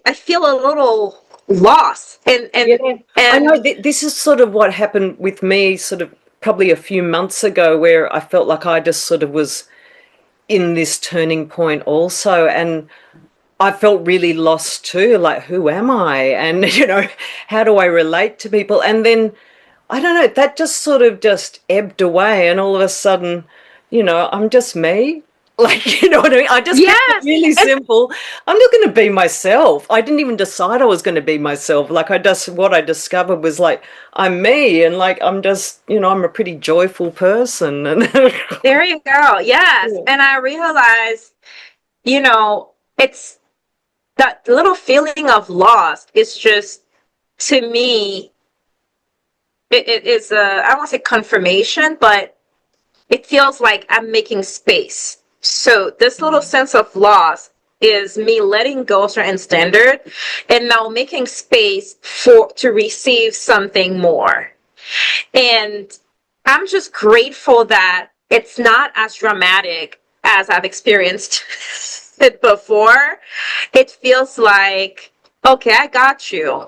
I feel a little lost. And I know this is sort of what happened with me sort of probably a few months ago, where I felt like I just sort of was in this turning point also. And I felt really lost too, like, who am I? And, how do I relate to people? And then, I don't know, that just sort of just ebbed away. And all of a sudden, I'm just me. Like, you know what I mean? I just kept it really simple. I'm not going to be myself. I didn't even decide I was going to be myself. Like, what I discovered was like, I'm me. And like, I'm just, I'm a pretty joyful person. And there you go. Yes. Yeah. And I realized, it's that little feeling of loss is just, to me, it is I won't say confirmation, but it feels like I'm making space. So this little sense of loss is me letting go of certain standard and now making space to receive something more. And I'm just grateful that it's not as dramatic as I've experienced it before. It feels like, okay, I got you.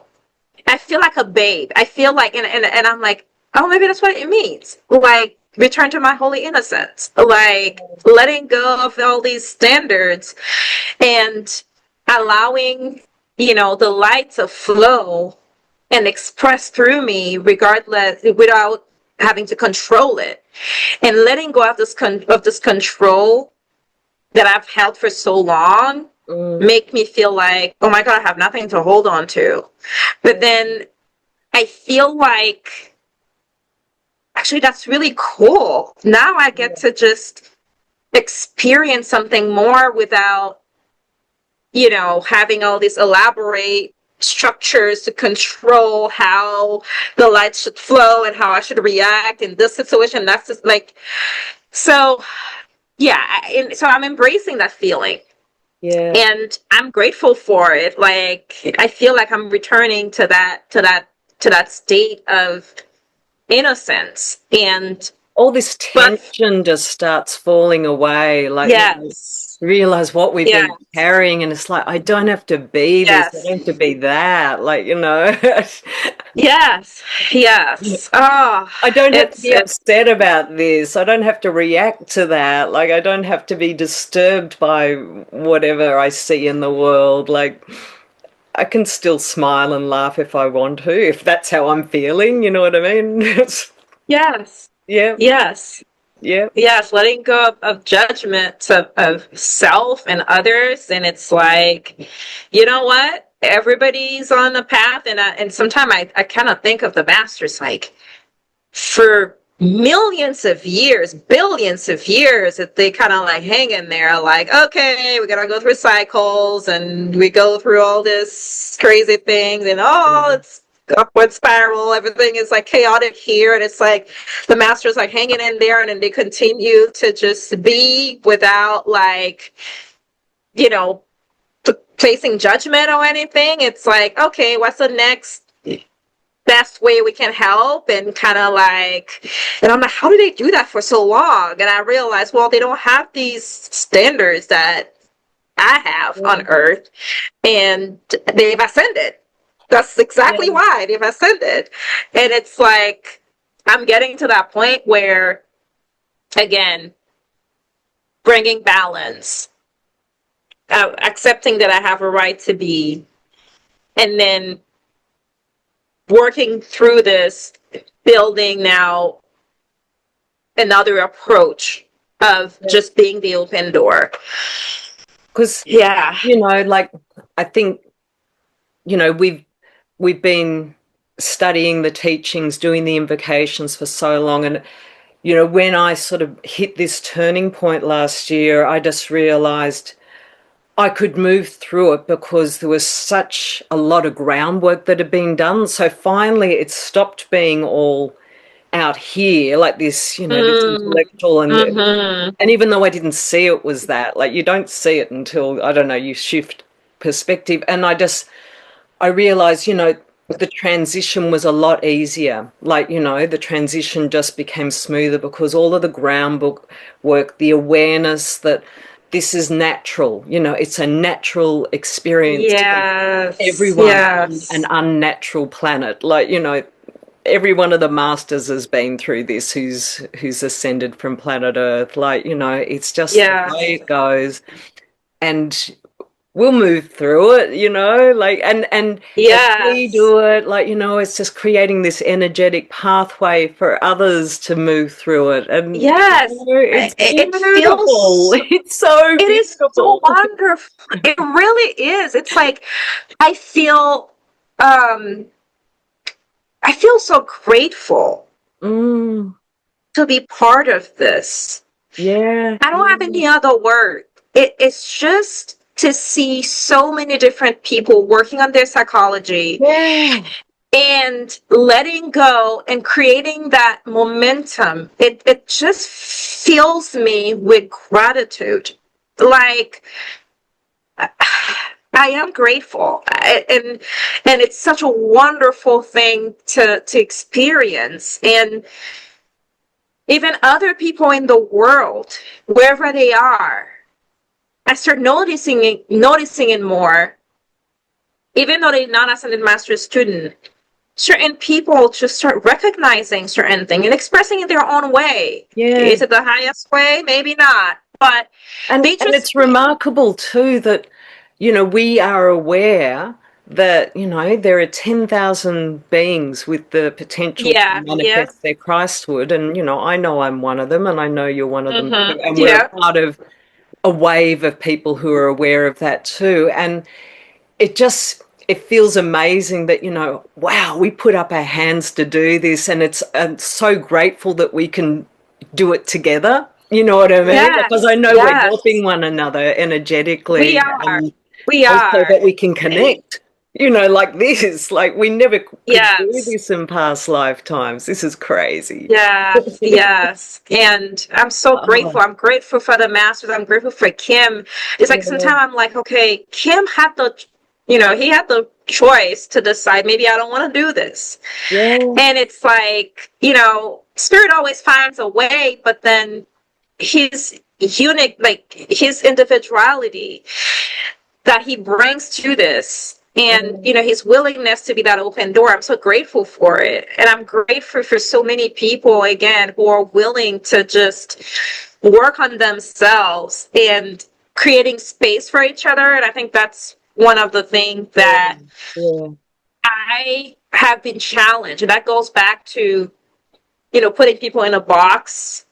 I feel like a babe. I feel like, and I'm like, oh, maybe that's what it means. Like, return to my holy innocence. Like, letting go of all these standards and allowing, the light to flow and express through me regardless, without having to control it. And letting go of this control that I've held for so long make me feel like, oh my God, I have nothing to hold on to. But then I feel like, actually, that's really cool. Now I get to just experience something more without, having all these elaborate structures to control how the light should flow and how I should react in this situation. That's just like, so yeah. So I'm embracing that feeling. Yeah. And I'm grateful for it. Like, I feel like I'm returning to that state of innocence, and all this tension just starts falling away. Like, realize what we've been carrying, and it's like, I don't have to be this, I don't have to be that, like, Yes. Oh, I don't have to be upset about this. I don't have to react to that. Like, I don't have to be disturbed by whatever I see in the world. Like, I can still smile and laugh if I want to, if that's how I'm feeling, you know what I mean? Yes. Yeah. Yes. Yeah. Yes, letting go of judgment of self and others. And it's like, you know what? Everybody's on a path. And sometimes I kind of think of the masters like, for millions of years, billions of years, that they kind of like hang in there, like, okay, we gotta go through cycles, and we go through all this crazy things, and it's upward spiral, everything is like chaotic here, and it's like the master's like hanging in there, and then they continue to just be without, like, you know, placing judgment or anything. It's like, okay, what's the next best way we can help? And kind of like, and I'm like, how do they do that for so long? And I realized, well, they don't have these standards that I have on earth, and they've ascended. That's exactly why they've ascended. And it's like, I'm getting to that point where, again, bringing balance, accepting that I have a right to be, and then working through this, building now another approach of just being the open door. Because, like, I think, we've been studying the teachings, doing the invocations for so long. And, when I sort of hit this turning point last year, I just realized I could move through it because there was such a lot of groundwork that had been done. So finally it stopped being all out here, like this, this intellectual, and even though I didn't see it was that, like, you don't see it until, I don't know, you shift perspective. And I realized, the transition was a lot easier. Like, the transition just became smoother because all of the groundwork, the awareness that this is natural, it's a natural experience. Yes. Everyone on an unnatural planet. Like, every one of the masters has been through this who's ascended from planet Earth. Like, it's just the way it goes. And we'll move through it, like, and as we do it, like, it's just creating this energetic pathway for others to move through it. And it's beautiful. It's so beautiful. It is so wonderful. It really is. It's like, I feel so grateful to be part of this. Yeah. I don't have any other word. It's just to see so many different people working on their psychology and letting go and creating that momentum. It just fills me with gratitude. Like, I am grateful, and it's such a wonderful thing to experience. And even other people in the world, wherever they are, I start noticing it more. Even though they're not ascended master student, certain people just start recognizing certain things and expressing it their own way. Is it the highest way? Maybe not. But and it's remarkable too that, we are aware that, there are 10,000 beings with the potential to manifest their Christhood. And, I know I'm one of them, and I know you're one of them too. And we're a part of a wave of people who are aware of that too. And it feels amazing that, wow, we put up our hands to do this, and I'm so grateful that we can do it together. You know what I mean? Because I know we're helping one another energetically. We are. So that we can connect, like this. Like, we never could do this in past lifetimes. This is crazy. Yes. And I'm so grateful. I'm grateful for the masters. I'm grateful for Kim. It's like sometimes I'm like, okay, Kim had he had the choice to decide, maybe I don't want to do this. And it's like, Spirit always finds a way, but then his unique, like, his individuality that he brings to this, and his willingness to be that open door, I'm so grateful for it. And I'm grateful for so many people, again, who are willing to just work on themselves and creating space for each other. And I think that's one of the things that I have been challenged, and that goes back to putting people in a box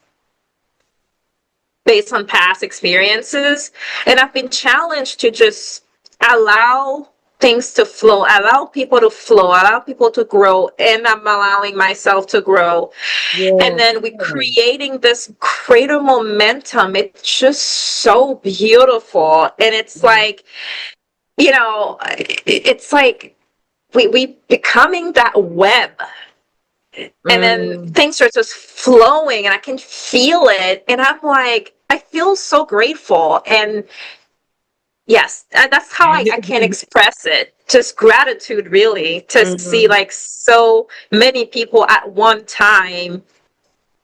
based on past experiences. And I've been challenged to just allow things to flow, allow people to flow, allow people to grow, and I'm allowing myself to grow. And Yeah. then we're creating this greater momentum. It's just so beautiful. And it's like, you know, it's like we becoming that web. And then Mm. things are just flowing and I can feel it. And I'm like, I feel so grateful. And yes, that's how I can express it. Just gratitude, really, to see Mm. like so many people at one time,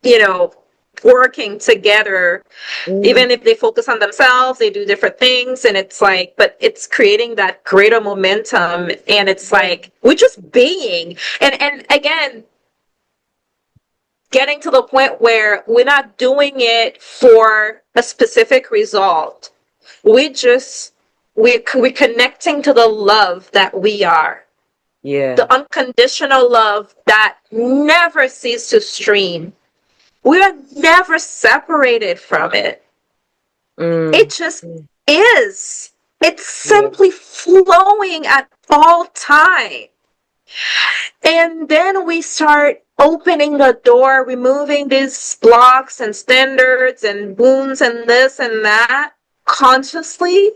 you know, working together. Mm. Even if they focus on themselves, they do different things. And it's like, but it's creating that greater momentum. And it's like, we're just being. And again, getting to the point where we're not doing it for a specific result. We're connecting to the love that we are, Yeah. the unconditional love that never ceases to stream. We are never separated from it. It Mm. just is. It's Yeah. simply flowing at all time. And then we start opening the door, removing these blocks and standards and wounds and this and that consciously.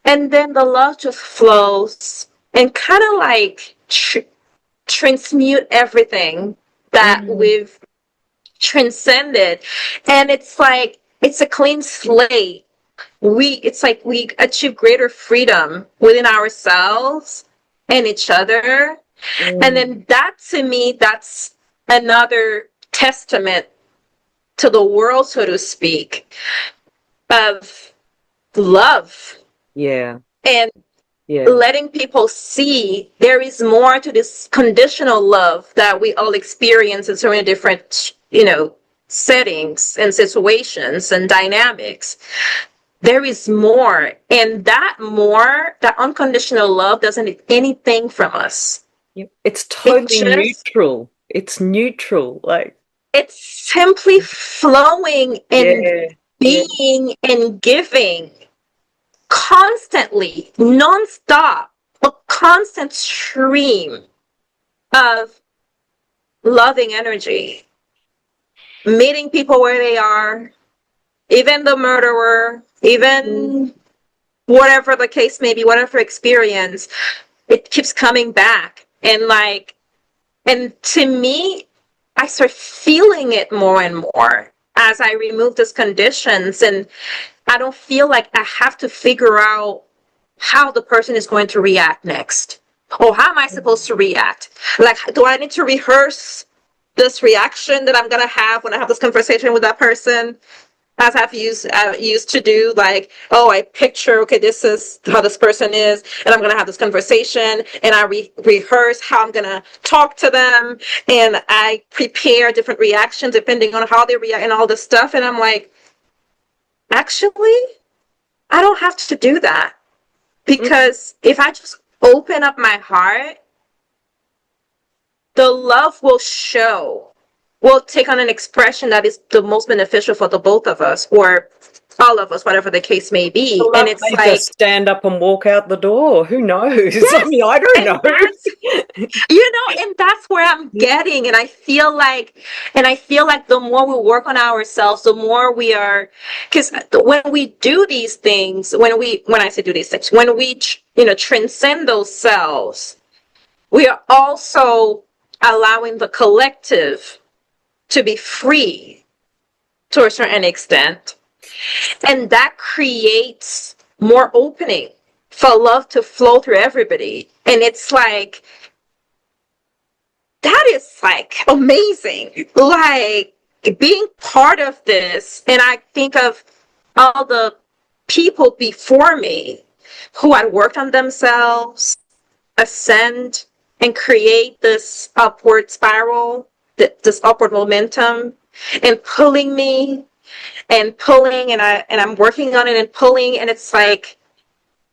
And then the love just flows and kind of like transmute everything that Mm. we've transcended. And it's like, it's a clean slate. It's like we achieve greater freedom within ourselves and each other. And Mm. then that, to me, that's another testament to the world, so to speak, of love Yeah. and Yeah. letting people see there is more to this conditional love that we all experience in so many different, settings and situations and dynamics. There is more. And that unconditional love doesn't need anything from us. Yep. It's It totally just neutral. It's neutral. Like, It's simply flowing and yeah. Yeah. being and giving constantly, nonstop, a constant stream of loving energy, meeting people where they are, even the murderer, Mm. even whatever the case may be, whatever experience, it keeps coming back. And to me, I start feeling it more and more as I remove these conditions. And I don't feel like I have to figure out how the person is going to react next. Or how am I supposed to react? Like, do I need to rehearse this reaction that I'm going to have when I have this conversation with that person? As I've used to do, like, oh, I picture, okay, this is how this person is, and I'm gonna have this conversation, and I rehearse how I'm gonna talk to them, and I prepare different reactions depending on how they react and all this stuff, and I'm like, actually, I don't have to do that, Mm. because if I just open up my heart, the love will show, will take on an expression that is the most beneficial for the both of us, or all of us, whatever the case may The be. And love it's may like, just stand up and walk out the door. Who knows? I yes, mean, I don't and know. and that's where I'm getting. And I feel like the more we work on ourselves, the more we are, because when we do these things, when I say do these things, when we, transcend those selves, we are also allowing the collective to be free to a certain extent. And that creates more opening for love to flow through everybody. And it's like, that is like amazing. Like being part of this. And I think of all the people before me who had worked on themselves, ascend, and create this upward spiral, this upward momentum, and pulling me and pulling, and I'm working on it and pulling, and it's like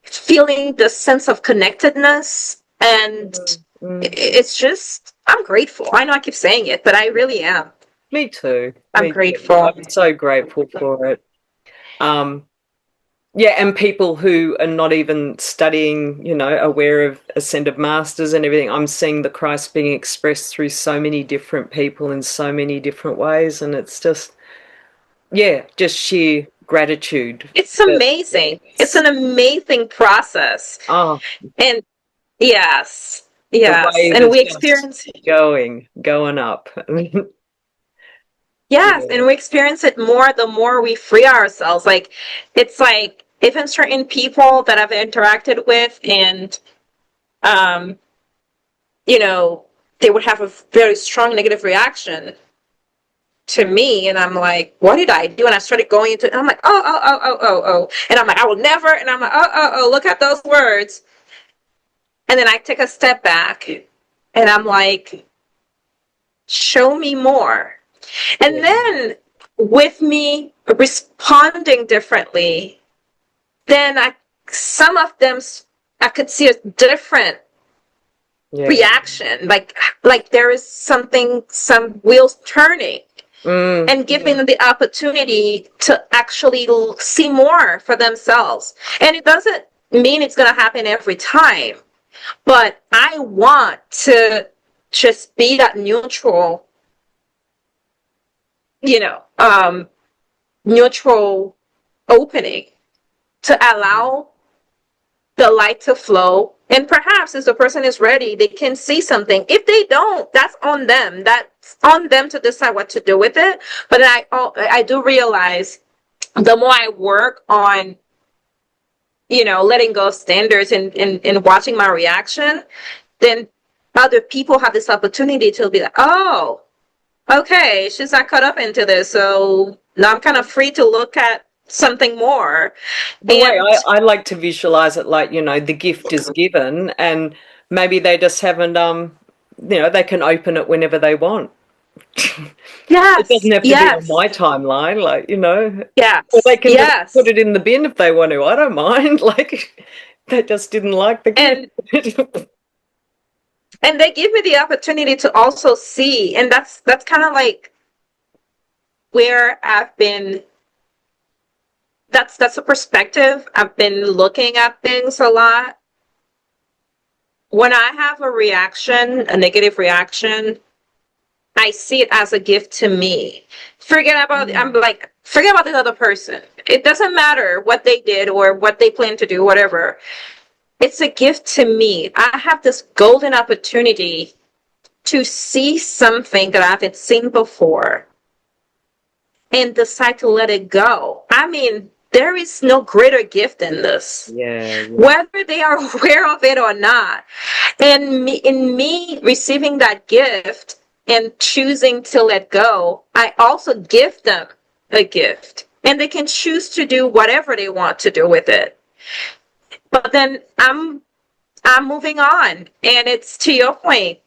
feeling the sense of connectedness, and Mm. it's just, I'm grateful. I know I keep saying it, but I really am. Me too. I'm Me too. grateful. I'm so grateful for it. Um, Yeah, and people who are not even studying, aware of ascended masters and everything. I'm seeing the Christ being expressed through so many different people in so many different ways. And it's just, yeah, just sheer gratitude. It's amazing. It's an amazing process. Oh, And yes, the yes. wave And is we just experience, going up. yes, Yeah. and we experience it more the more we free ourselves. Like, it's like even certain people that I've interacted with, and, um, you know, they would have a very strong negative reaction to me, and I'm like, what did I do? And I started going into, and I'm like, oh, and I'm like, I will never, and I'm like, oh, look at those words. And then I take a step back, and I'm like, show me more. And Yeah. then with me responding differently, then some of them, I could see a different Yeah. reaction, like there is some wheels turning, and giving them the opportunity to actually see more for themselves. And it doesn't mean it's going to happen every time, but I want to just be that neutral, you know, neutral opening to allow the light to flow. And perhaps if the person is ready, they can see something. If they don't, that's on them. That's on them to decide what to do with it. But I do realize the more I work on, letting go of standards and watching my reaction, then other people have this opportunity to be like, oh, okay, she's not caught up into this. So now I'm kind of free to look at something more. The way And I like to visualize it, like, the gift is given, and maybe they just haven't, they can open it whenever they want. It doesn't yes, have to be on yes, my timeline, like, or they yes, can just put yes. it in the bin if they want to. I don't mind. Like, they just didn't like the gift. And they give me the opportunity to also see, and that's kind of like where I've been. That's a perspective I've been looking at things a lot. When I have a reaction, a negative reaction, I see it as a gift to me. Forget about the other person. It doesn't matter what they did or what they plan to do, whatever. It's a gift to me. I have this golden opportunity to see something that I haven't seen before and decide to let it go. I mean, there is no greater gift than this, Yeah, yeah. whether they are aware of it or not. And in me receiving that gift and choosing to let go, I also give them a gift. And they can choose to do whatever they want to do with it. But then I'm moving on. And it's to your point.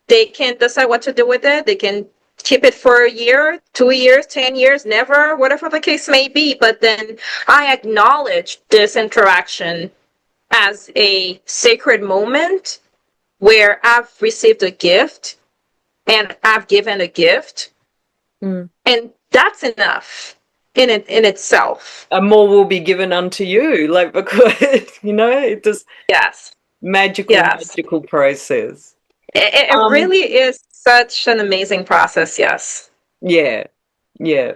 They can decide what to do with it. They can keep it for a year, 2 years, 10 years, never, whatever the case may be. But then I acknowledge this interaction as a sacred moment where I've received a gift and I've given a gift. And that's enough in itself. And more will be given unto you, like, because, it just Yes. magical, Yes. magical process. It Um, really is such an amazing process. Yes. yeah, yeah.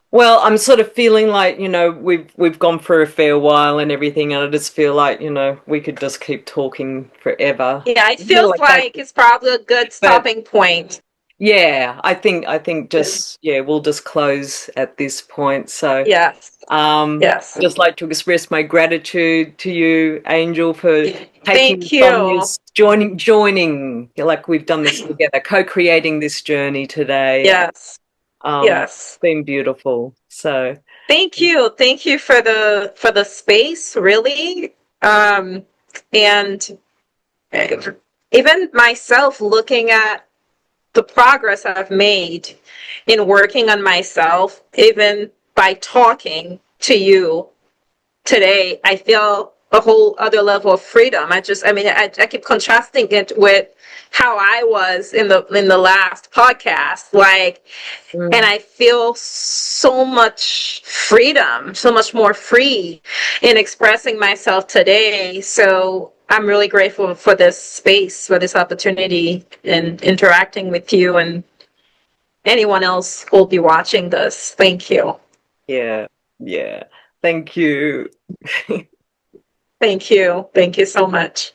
Well, I'm sort of feeling like, we've gone for a fair while and everything, and I just feel like, we could just keep talking forever. Yeah, it I feel feels like that, like it's probably a good but stopping point. yeah, I think just, yeah, we'll just close at this point. So, Yes. um, Yes. just like to express my gratitude to you, Angel, for taking Thank us on you. this joining, like we've done this together, co-creating this journey today. Yes. It's Yes. been beautiful. So, Thank you. Thank you for the space, really. And even myself looking at the progress I've made in working on myself, even by talking to you today, I feel a whole other level of freedom. I keep contrasting it with how I was in the last podcast, like, and Mm. I feel so much freedom, so much more free in expressing myself today. So I'm really grateful for this space, for this opportunity, and interacting with you and anyone else who will be watching this. Thank you. Yeah, yeah. Thank you. Thank you. Thank you so much.